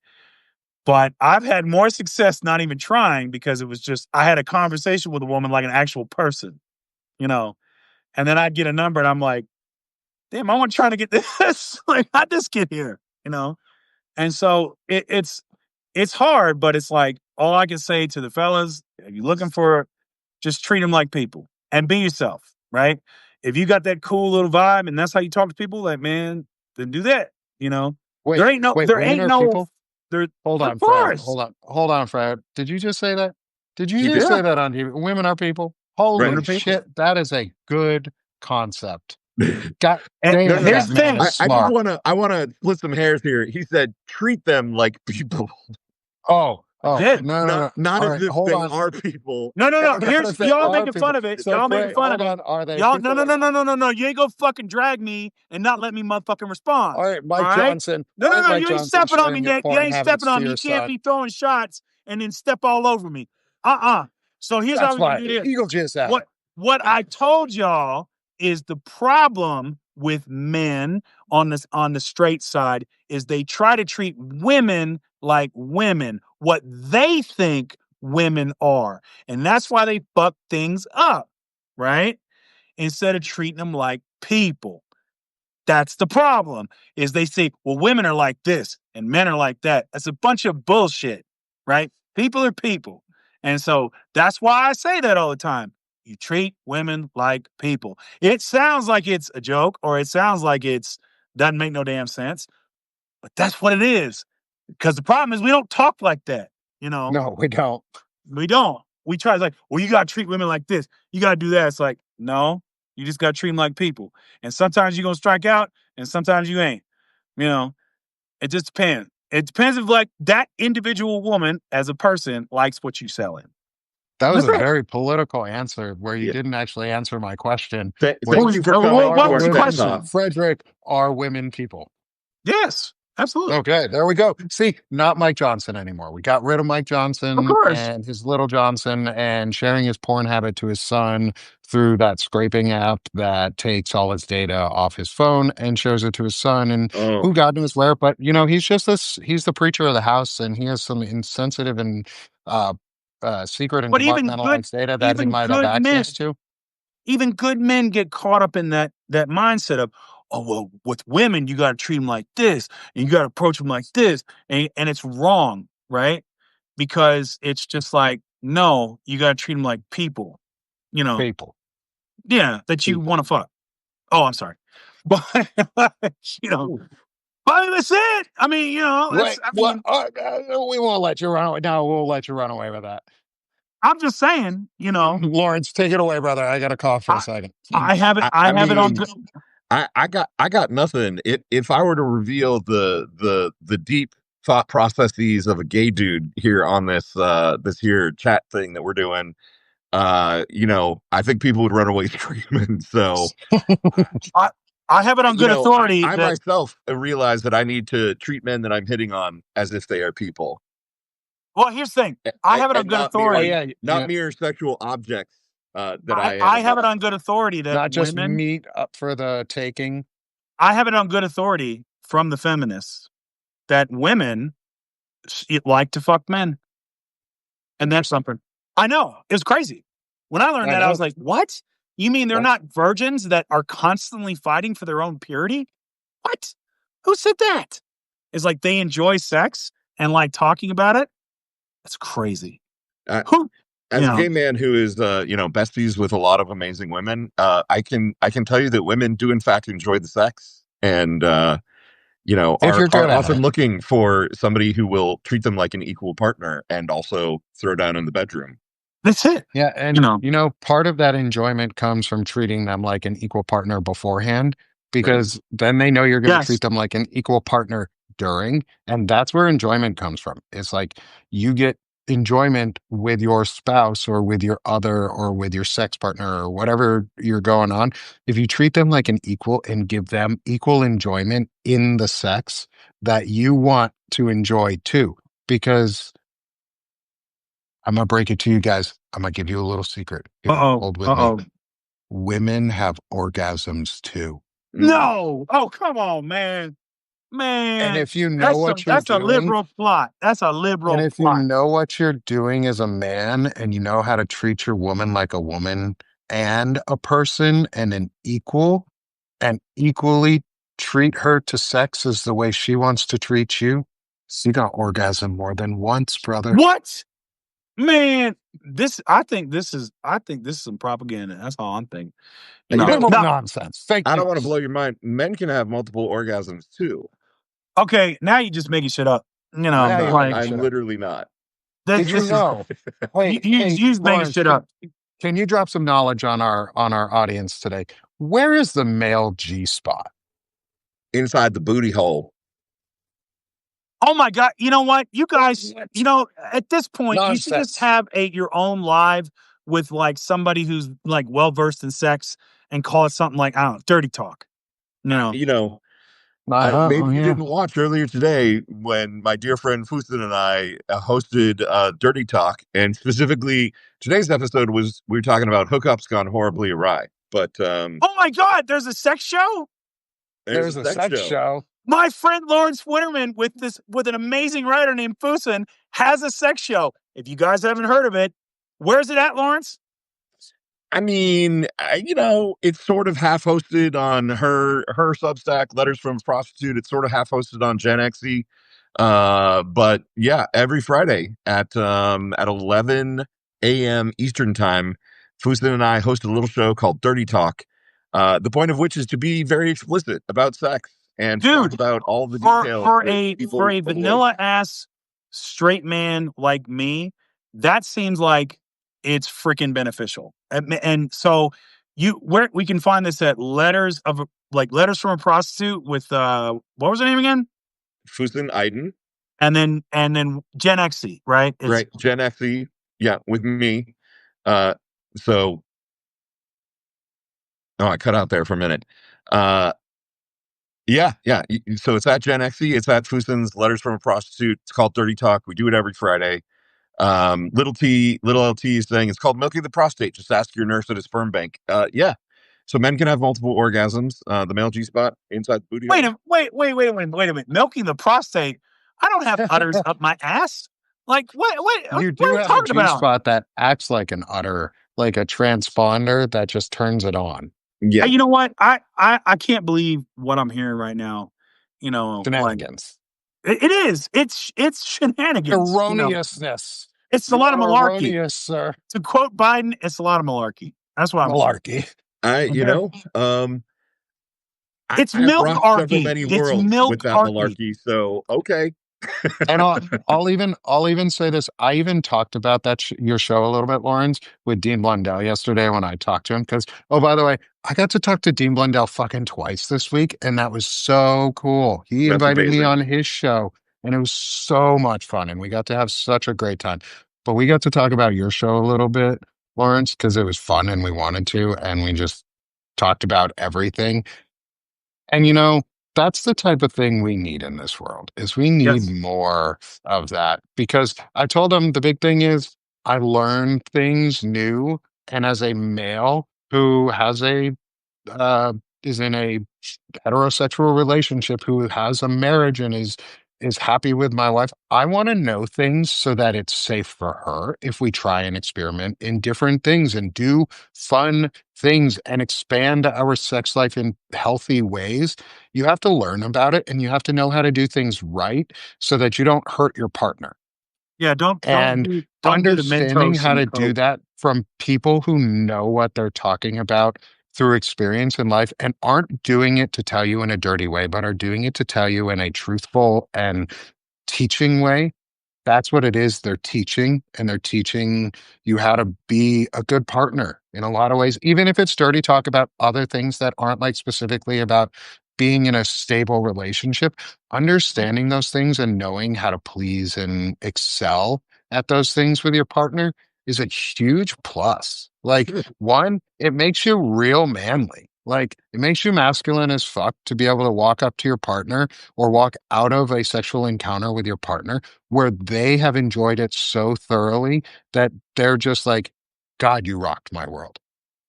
But I've had more success not even trying because it was just, I had a conversation with a woman like an actual person, and then I'd get a number and I'm like, damn, I want to try to get this. Like, how'd this get here? And so it's hard, but it's like all I can say to the fellas, if you're looking for, just treat them like people and be yourself, right? If you got that cool little vibe and that's how you talk to people, like, man, then do that. Wait, There ain't no, wait, there women ain't are no, people? there, Hold of on, Fred. course. Hold on, Fred. Did you just say that? Did you He just did. say that on TV? Women are people? Right. Holy shit, that is a good concept. God And damn, No, no, here's that the man thing. is I just smart. I wanna split some hairs here. He said, treat them like people, Oh, Did. no. not All as right, if hold they on. are people. No. Not Here's if they y'all are making fun people. of it. So, Y'all making Fred, fun hold of it. on. Are they Y'all, people? no. You ain't gonna fucking drag me and not let me motherfucking respond. All right, Mike All right? Johnson. No. All right, Mike You ain't Johnson, stepping on me, sharing your Nick. You porn ain't stepping habits to on me. your You can't son. be throwing shots and then step all over me. So here's how That's we're gonna fine. do this. Eagle jizz out. What I told y'all is the problem with men on the straight side is they try to treat women like women, what they think women are. And that's why they fuck things up, right? Instead of treating them like people. That's the problem, is they say, well, women are like this and men are like that. That's a bunch of bullshit, right? People are people. And so that's why I say that all the time. You treat women like people. It sounds like it's a joke or it sounds like it's doesn't make no damn sense, but that's what it is. Because the problem is we don't talk like that. No, we don't. We don't. We try to like, well, you got to treat women like this. You got to do that. It's like, no, you just got to treat them like people. And sometimes you're going to strike out and sometimes you ain't. It just depends. It depends if like that individual woman as a person likes what you selling. That was That's a it. very political answer where you Yeah. didn't actually answer my question. Thank Which you for coming What to was our the TED question? Talk. Frederick, are women people? Yes, absolutely. Okay, there we go. See, not Mike Johnson anymore. We got rid of Mike Of Johnson course. and his little Johnson and sharing his porn habit to his son through that scraping app that takes all his data off his phone and shows it to his son. And Oh, who God knows where, but he's just he's the preacher of the house and he has some insensitive and uh, secret and But compartmentalized data that he might have access to. even good men get caught up in that mindset of, oh well, with women you got to treat them like this and you got to approach them like this, and it's wrong, right? Because it's just like, no, you got to treat them like people, People. yeah, that you want to fuck. Oh, I'm sorry, but you know, Ooh. but that's it. I mean, Wait, I what? mean, We won't let you run away. No, we'll let you run away with that. I'm just saying, Lawrence, take it away, brother. I got to cough for a I, second. I have it. I I have it on mean, good. I got nothing. If I were to reveal the deep thought processes of a gay dude here on this here chat thing that we're doing, I think people would run away screaming. So, I, I have it on good authority I that. myself realize that I need to treat men that I'm hitting on as if they are people. Well, here's the thing. I have it on And good not authority. not mere sexual objects that I am. I have it on good authority that Not just women. meat up for the taking. I have it on good authority from the feminists that women like to fuck men, and that's something. I know it's crazy. When I learned I that, I was know. like, "What? You mean they're not virgins that are constantly fighting for their own purity? What? Who said that? It's like they enjoy sex and like talking about it. That's crazy. Uh, Who? as a gay man who is besties with a lot of amazing women, I can tell you that women do in fact enjoy the sex and If you're are good at often it. looking for somebody who will treat them like an equal partner and also throw down in the bedroom. That's it. Yeah, and part of that enjoyment comes from treating them like an equal partner beforehand, because then they know you're going to treat Yes. them like an equal partner during, and that's where enjoyment comes from. It's like you get enjoyment with your spouse or with your other or with your sex partner or whatever you're going on. If you treat them like an equal and give them equal enjoyment in the sex that you want to enjoy too, because I'm gonna break it to you guys. I'm gonna give you a little secret here. Hold with me. Women have orgasms too. No. Oh, come on, man. And Man, if you know what you're that's a doing, liberal plot. That's a and liberal if you plot. know what you're doing as a man and you know how to treat your woman like a woman and a person and an equal, and equally treat her to sex as the way she wants to treat you, she got orgasm more than once, brother. What? Man, I think this is some propaganda. That's all I'm thinking. You know, Nonsense. Fake I don't want to news. blow your mind. Men can have multiple orgasms too. Okay, now you're just making shit up. You know, I'm literally not. Did you know? Hey, you making shit up. Can you drop some knowledge on our audience today? Where is the male G spot? Inside the booty hole. Oh my God. You know what? You guys, at this point, you should just have your own live with like somebody who's like well-versed in sex and call it something like, I don't know, dirty talk. No. Maybe you didn't watch earlier today when my dear friend Fusen and I hosted Dirty Talk. And specifically, today's episode we were talking about hookups gone horribly awry. But oh my God, there's a sex show? There's a sex show. My friend Lawrence Winterman with an amazing writer named Fusen has a sex show. If you guys haven't heard of it, where's it at, Lawrence? I mean, it's sort of half hosted on her Substack, Letters from a Prostitute. It's sort of half hosted on Gen XE. But yeah, every Friday at 11 a.m. Eastern time, Fusen and I host a little show called Dirty Talk. The point of which is to be very explicit about sex and talk about all the details. For a vanilla ass straight man like me, that seems like it's freaking beneficial. And so we can find this at Letters from a Prostitute with what was her name again? Fusen Iden. And then Gen XE, right? Right, Gen XE. Yeah, with me. I cut out there for a minute. Yeah. So it's at Gen XE. It's at Fusen's Letters from a Prostitute. It's called Dirty Talk. We do it every Friday. Little LT is saying it's called Milking the Prostate. Just ask your nurse at a sperm bank. Yeah. So men can have multiple orgasms. The male G spot inside the booty. Wait a minute. Milking the prostate. I don't have udders up my ass. Like what? You do have a G spot that acts like an udder, like a transponder that just turns it on. Yeah. You know what? I can't believe what I'm hearing right now. Shenanigans. It is. It's shenanigans. Erroneousness. It's a lot of malarkey. Erroneous, sir. To quote Biden, it's a lot of malarkey. That's why I'm malarkey. It's milk-archy. It's milk with that malarkey. So okay. And I'll even say this. I even talked about your show a little bit, Lawrence, with Dean Blundell yesterday when I talked to him. Because, by the way, I got to talk to Dean Blundell fucking twice this week, and that was so cool. He invited me on his show, and it was so much fun, and we got to have such a great time. But we got to talk about your show a little bit, Lawrence, because it was fun and we wanted to, and we just talked about everything. And that's the type of thing we need in this world, is we need more of that. Because I told him the big thing is I learn things new. And as a male who has is in a heterosexual relationship, who has a marriage and is happy with my wife, I want to know things so that it's safe for her if we try and experiment in different things and do fun things and expand our sex life in healthy ways. You have to learn about it, and you have to know how to do things right so that you don't hurt your partner. Yeah, don't understanding how to do that from people who know what they're talking about through experience in life and aren't doing it to tell you in a dirty way, but are doing it to tell you in a truthful and teaching way. That's what it is. They're teaching, and they're teaching you how to be a good partner in a lot of ways, even if it's dirty talk about other things that aren't like specifically about being in a stable relationship. Understanding those things and knowing how to please and excel at those things with your partner is a huge plus. Like, one, it makes you real manly. Like, it makes you masculine as fuck to be able to walk up to your partner or walk out of a sexual encounter with your partner where they have enjoyed it so thoroughly that they're just like, God, you rocked my world.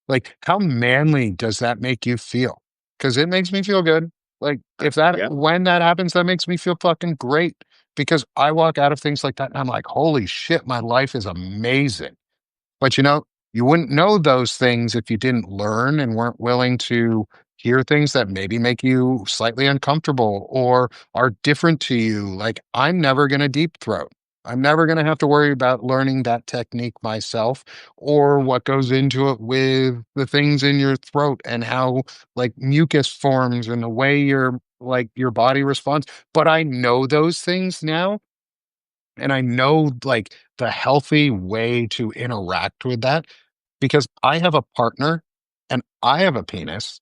Like, how manly does that make you feel? Because it makes me feel good. Like, when that happens, that makes me feel fucking great. Because I walk out of things like that and I'm like, holy shit, my life is amazing. But you wouldn't know those things if you didn't learn and weren't willing to hear things that maybe make you slightly uncomfortable or are different to you. Like, I'm never going to deep throat. I'm never going to have to worry about learning that technique myself or what goes into it with the things in your throat and how like mucus forms and the way your body responds. But I know those things now, and I know like the healthy way to interact with that because I have a partner and I have a penis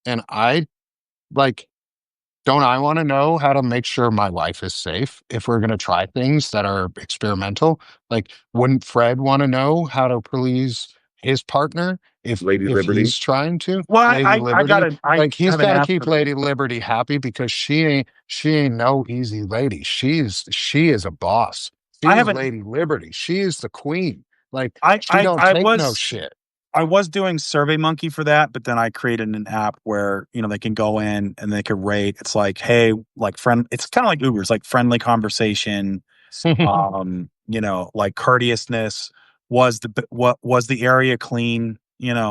and I like, don't I want to know how to make sure my life is safe if we're going to try things that are experimental? Like, wouldn't Fred want to know how to please his partner Lady if Liberty. he's trying to? Well, Lady I Liberty, gotta, I like he's have an got to app keep for that. Lady Liberty happy because she ain't no easy lady. She is a boss. I She's haven't, Lady Liberty. She is the queen. Like she don't I take no was, shit. I was doing SurveyMonkey for that, but then I created an app where, they can go in and they can rate. It's like, hey, like it's kind of like Uber's, like friendly conversation, like courteousness. What was the area clean?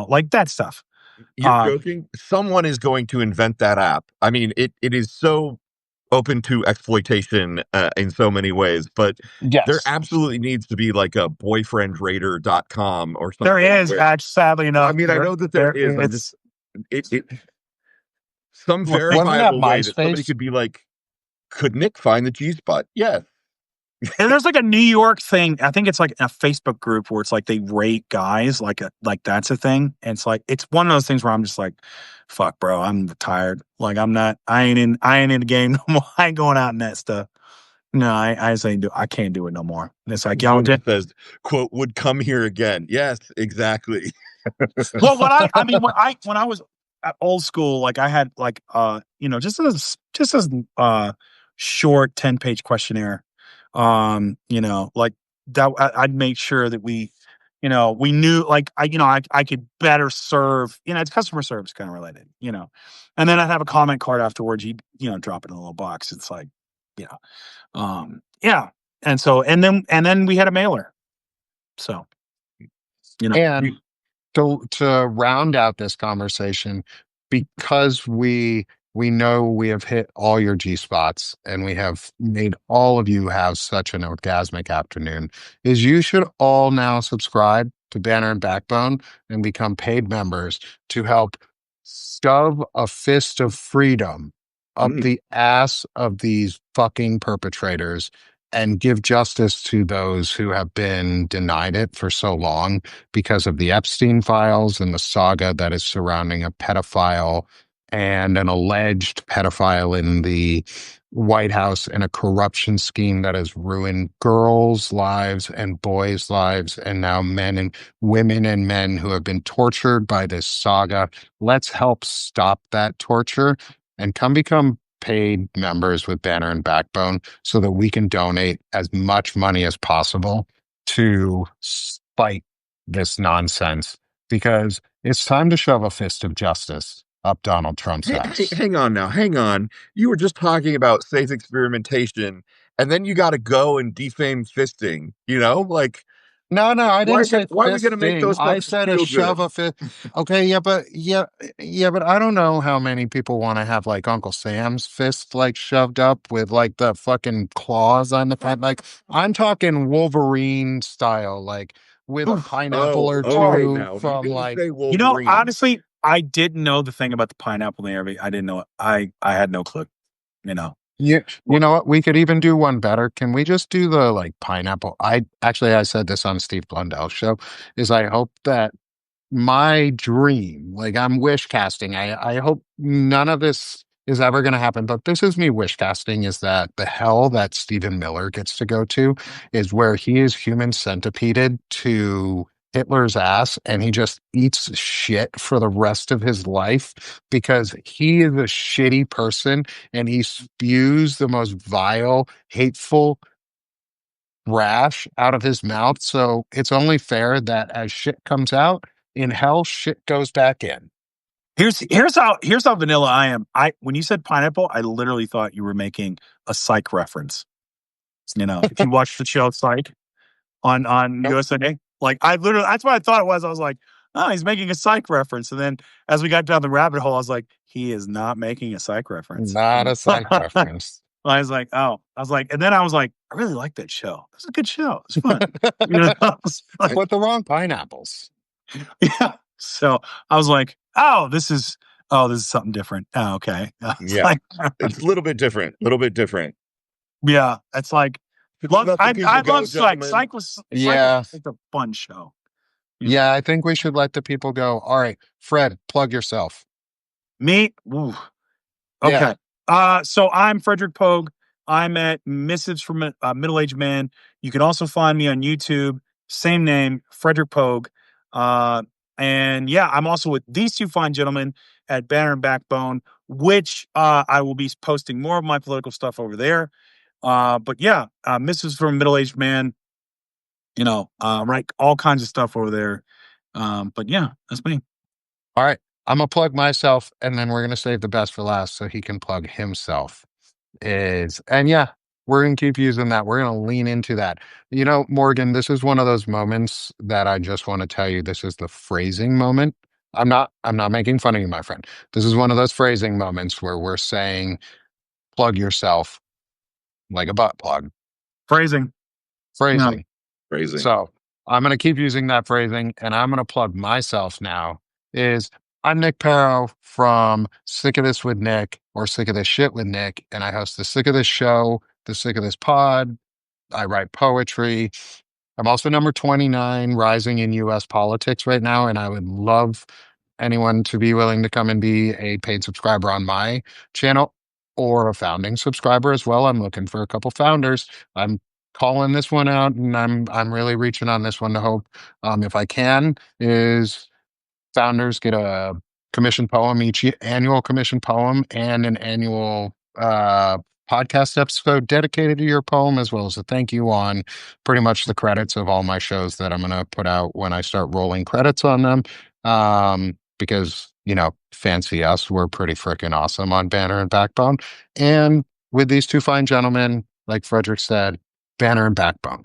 Like that stuff. You're Uh, joking? Someone is going to invent that app. I mean, it is so open to exploitation in so many ways, but there Yes. absolutely needs to be like a boyfriendrater.com or there something is, where sadly I enough, mean, I know that there is. I'm just it's, it some Wasn't that verifiable way that somebody MySpace? could be like, could Nick find the G spot? Yes. and there's like a New York thing. I think it's like a Facebook group where it's like they rate guys, like that's a thing. And it's like it's one of those things where I'm just like, fuck, bro, I'm tired. Like I'm not. I ain't in the game no more. I ain't going out in that stuff. No, I just ain't do. I can't do it no more. It's like y'all Jonah did. says, quote, would come here again. Yes, exactly. Well, I mean, when I was at old school, like I had like just as short 10-page questionnaire, like that. I'd make sure that we knew like I could better serve. It's customer service kind of related, and then I'd have a comment card afterwards. You drop it in a little box. It's like, you yeah, and then we had a mailer, so you know. And to round out this conversation, because we know we have hit all your G spots and we have made all of you have such an orgasmic afternoon, is you should all now subscribe to Banner and Backbone and become paid members to help shove a fist of freedom up Mm. the ass of these fucking perpetrators and give justice to those who have been denied it for so long because of the Epstein files and the saga that is surrounding a pedophile and an alleged pedophile in the White House and a corruption scheme that has ruined girls' lives and boys' lives, and now men and women and men who have been tortured by this saga. Let's help stop that torture and come become paid members with Banner and Backbone so that we can donate as much money as possible to fight this nonsense because it's time to shove a fist of justice up Donald Trump's ass. Hang on now. Hang on. You were just talking about safe experimentation, and then you got to go and defame fisting. Like, No, I didn't say why are we going to make fisting. those I fuckers said a feel good? shove a fist. Okay, but I don't know how many people want to have like Uncle Sam's fist like shoved up with like the fucking claws on the front. Like I'm talking Wolverine style, like with a Oof. pineapple Oh, or okay. two Now you from didn't like say Wolverine. Honestly, I didn't know the thing about the pineapple in there. I didn't know it. I had no clue. You know. yeah, Wha- you know what? We could even do one better. Can we just do the like pineapple? I said this on Steve Blundell's show, is I hope that my dream, like I'm wish casting. I hope none of this is ever going to happen, but this is me wish casting is that the hell that Stephen Miller gets to go to is where he is human centipeded to Hitler's ass and he just eats shit for the rest of his life because he is a shitty person and he spews the most vile, hateful rash out of his mouth. So it's only fair that as shit comes out, in hell, shit goes back in. Here's how vanilla I am. When you said pineapple, I literally thought you were making a Psych reference. If you watch the show Psych on Nope. USA, like I literally that's what I thought it was. I was like, oh, he's making a psych reference. And then as we got down the rabbit hole, I was like, he is not making a psych reference. Not a psych reference. I was like, oh, and then I was like, I really like that show. It's a good show. It's fun. I was like, With the wrong pineapples. yeah. So I was like, oh, this is something different. Oh, okay. Yeah. It's a little bit different. Yeah. It's like, I love Psych. Psych was Yeah. it's a fun show. Yeah, I think we should let the people go. All right, Fred, plug yourself. Me? Ooh. Okay. Yeah. So I'm Frederic Poag. I'm at Missives from a Middle-Aged Man. You can also find me on YouTube. Same name, Frederic Poag. And yeah, I'm also with these two fine gentlemen at Banner and Backbone, which I will be posting more of my political stuff over there. But yeah, Missives from a Middle-Aged Man. Write all kinds of stuff over there. But yeah, that's me. All right. I'm going to plug myself, and then we're going to save the best for last so he can plug himself. And yeah, we're going to keep using that. We're going to lean into that. Morgan, this is one of those moments that I just want to tell you, this is the phrasing moment. I'm not making fun of you, my friend. This is one of those phrasing moments where we're saying, plug yourself like a butt plug. Phrasing. Phrasing. Phrasing. So I'm going to keep using that phrasing, and I'm going to plug myself now. I'm Nick Paro from Sick of This with Nick, or Sick of This Shit with Nick, and I host the Sick of This show, the Sick of This pod. I write poetry. I'm also number 29 rising in U.S. politics right now, and I would love anyone to be willing to come and be a paid subscriber on my channel or a founding subscriber as well. I'm looking for a couple founders. I'm calling this one out, and I'm really reaching on this one to hope, if I can, is founders get a commission poem, each annual commission poem, and an annual podcast episode dedicated to your poem, as well as a thank you on pretty much the credits of all my shows that I'm going to put out when I start rolling credits on them. Because, fancy us, we're pretty freaking awesome on Banner and Backbone. And with these two fine gentlemen, like Frederic said, Banner and Backbone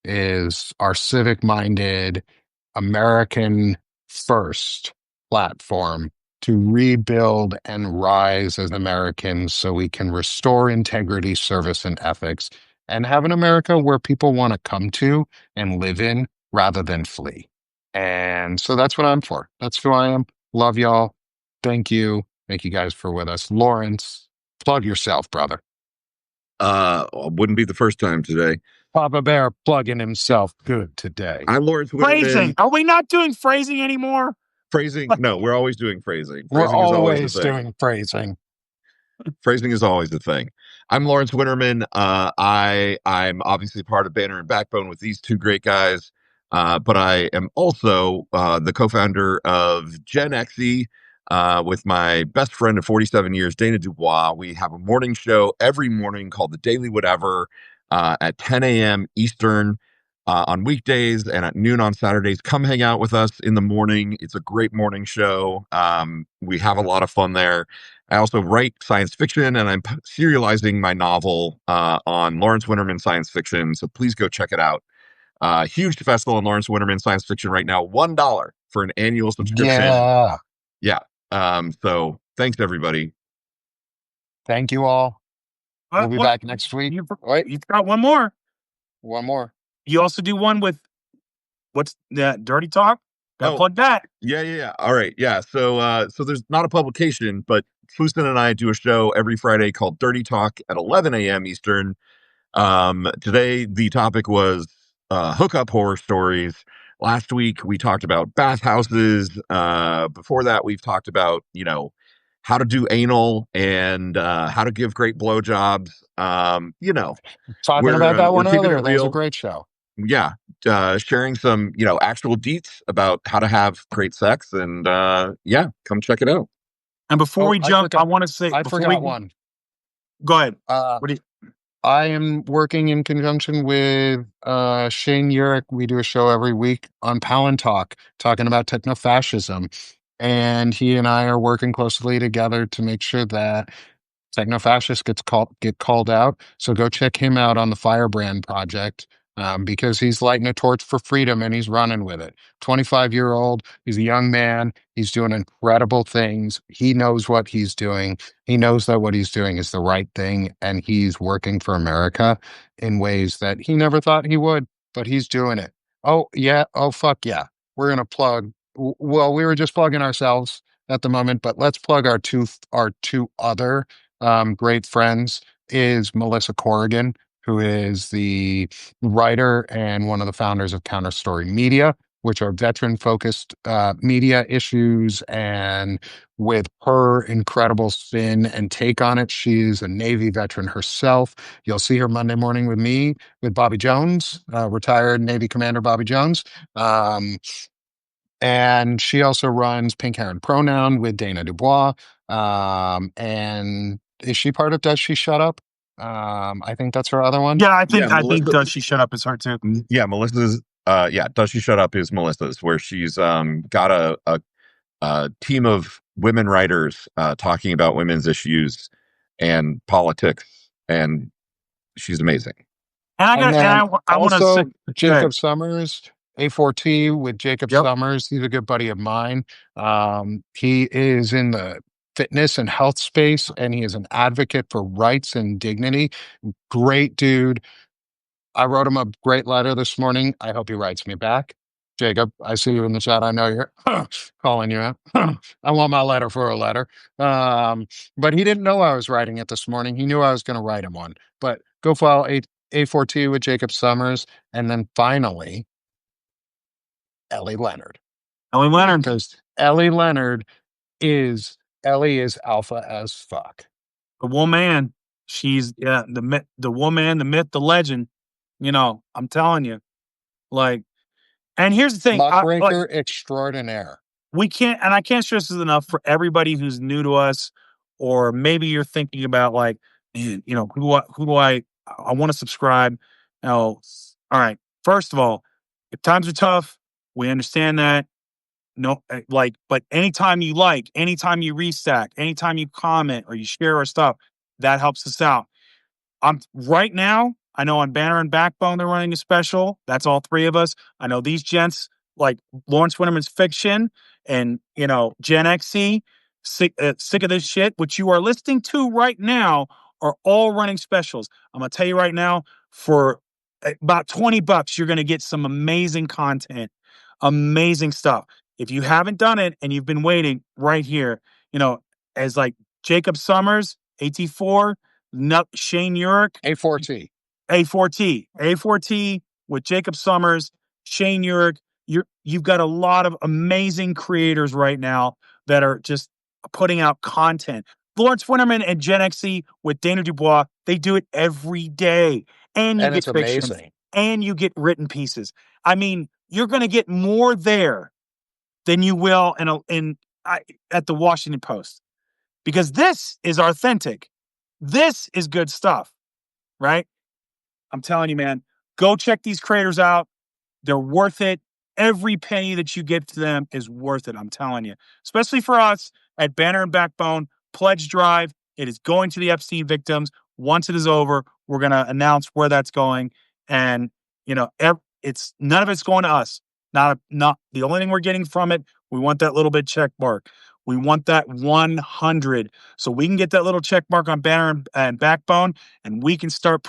is our civic-minded, American first platform to rebuild and rise as Americans so we can restore integrity, service, and ethics, and have an America where people want to come to and live in rather than flee. And so that's what I'm for. That's who I am. Love y'all. Thank you. Thank you guys for with us. Lawrence, plug yourself, brother. Wouldn't be the first time today. Papa Bear plugging himself good today. I'm Lawrence Winterman. Phrasing. Are we not doing phrasing anymore? Phrasing? No, we're always doing phrasing. We're Phrasing always doing phrasing. Phrasing is always the thing. I'm Lawrence Winterman. I'm obviously part of Banner and Backbone with these two great guys. But I am also the co-founder of Gen Xe with my best friend of 47 years, Dana Dubois. We have a morning show every morning called The Daily Whatever at 10 a.m. Eastern on weekdays and at noon on Saturdays. Come hang out with us in the morning. It's a great morning show. We have a lot of fun there. I also write science fiction, and I'm serializing my novel on Lawrence Winterman Science Fiction. So please go check it out. Huge festival in Lawrence Winterman Science Fiction right now. $1 for an annual subscription. Yeah. So thanks, everybody. Thank you all. We'll be back next week. You've got one more. One more. You also do one with what's that? Dirty Talk? Gotta plug that. Yeah. All right. Yeah. So there's not a publication, but Fuston and I do a show every Friday called Dirty Talk at 11 a.m. Eastern. Today the topic was hookup horror stories. Last week we talked about bathhouses. Before that we've talked about, how to do anal and how to give great blowjobs. Talking about that one earlier. That was a great show. Yeah. Sharing some, actual deets about how to have great sex, and come check it out. And before we jump, I want to say I forgot one. Go ahead. I am working in conjunction with Shane Urich. We do a show every week on Palin Talk, talking about techno-fascism. And he and I are working closely together to make sure that techno-fascists get called out. So go check him out on the Firebrand Project. because he's lighting a torch for freedom and he's running with it. 25-year-old, he's a young man. He's doing incredible things. He knows what he's doing. He knows that what he's doing is the right thing, and he's working for America in ways that he never thought he would, but he's doing it. Oh, yeah. Oh, fuck yeah. We're going to plug. Well, we were just plugging ourselves at the moment, but let's plug our two other great friends is Melissa Corrigan, who is the writer and one of the founders of Counterstory Media, which are veteran-focused media issues. And with her incredible spin and take on it, she's a Navy veteran herself. You'll see her Monday morning with me, with Bobby Jones, retired Navy Commander Bobby Jones. And she also runs Pink Hair and Pronoun with Dana Dubois. And is she part of Does She Shut Up? I think that's her other one. Yeah, I think Does She Shut Up is her too. Yeah, Melissa's Does She Shut Up is Melissa's, where she's got a team of women writers talking about women's issues and politics, and she's amazing. And I want to say Jacob Summers, A4T with Jacob Summers. He's a good buddy of mine. He is in the fitness and health space, and he is an advocate for rights and dignity. Great dude. I wrote him a great letter this morning. I hope he writes me back. Jacob, I see you in the chat. I know you're calling you out. I want my letter for a letter. But he didn't know I was writing it this morning. He knew I was going to write him one. But go follow A4T with Jacob Summers. And then finally, Ellie Leonard. Because Ellie is alpha as fuck. The woman. She's the woman, the myth, the legend. You know, I'm telling you. Like, and here's the thing. Muckraker extraordinaire. I can't stress this enough for everybody who's new to us, or maybe you're thinking about like, man, you know, who do I want to subscribe? Now, all right. First of all, if times are tough, we understand that. No, but anytime you anytime you restack, anytime you comment or you share our stuff, that helps us out. Right now, I know on Banner and Backbone, they're running a special. That's all three of us. I know these gents like Lawrence Winterman's Fiction and, you know, Gen XC, sick of this shit, which you are listening to right now, are all running specials. I'm going to tell you right now, for about $20, you're going to get some amazing content, amazing stuff. If you haven't done it and you've been waiting right here, you know, as like Jacob Summers, AT4, Shane Urick, A4T with Jacob Summers, Shane Urick. You've got a lot of amazing creators right now that are just putting out content. Lawrence Winterman and Gen XC with Dana Dubois, they do it every day. And you get fiction. Amazing. And you get written pieces. I mean, you're going to get more there than you will at the Washington Post, because this is authentic. This is good stuff, right? I'm telling you, man, go check these creators out. They're worth it. Every penny that you give to them is worth it. I'm telling you, especially for us at Banner and Backbone Pledge Drive. It is going to the Epstein victims. Once it is over, we're going to announce where that's going. And, you know, it's none of it's going to us. Not the only thing we're getting from it. We want that little bit check mark. We want that 100, so we can get that little check mark on Banner and Backbone, and we can start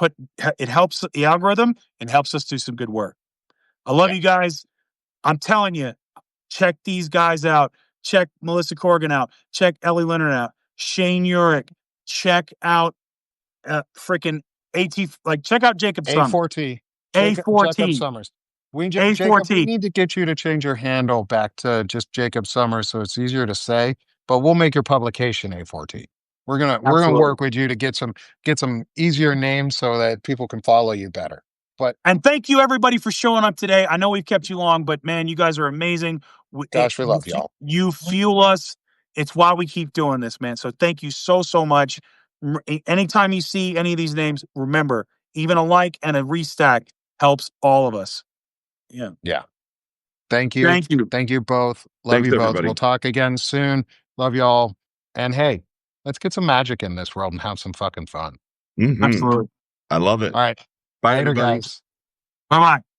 it helps the algorithm and helps us do some good work. I love you guys. I'm telling you, check these guys out. Check Melissa Corrigan out. Check Ellie Leonard out. Shane Urick. Check out freaking check out Jacob Summers. A4T. Jacob Summers. Jacob, we need to get you to change your handle back to just Jacob Summers so it's easier to say, but we'll make your publication A4T. We're gonna work with you to get some easier names so that people can follow you better. And thank you everybody for showing up today. I know we've kept you long, but man, you guys are amazing. We love y'all. You fuel us. It's why we keep doing this, man. So thank you so much. Anytime you see any of these names, remember, even a like and a restack helps all of us. Yeah. Thank you. Thank you both. Love you both. Everybody. We'll talk again soon. Love y'all. And hey, let's get some magic in this world and have some fucking fun. Mm-hmm. Absolutely. I love it. All right. Bye, later, everybody. Guys. Bye bye.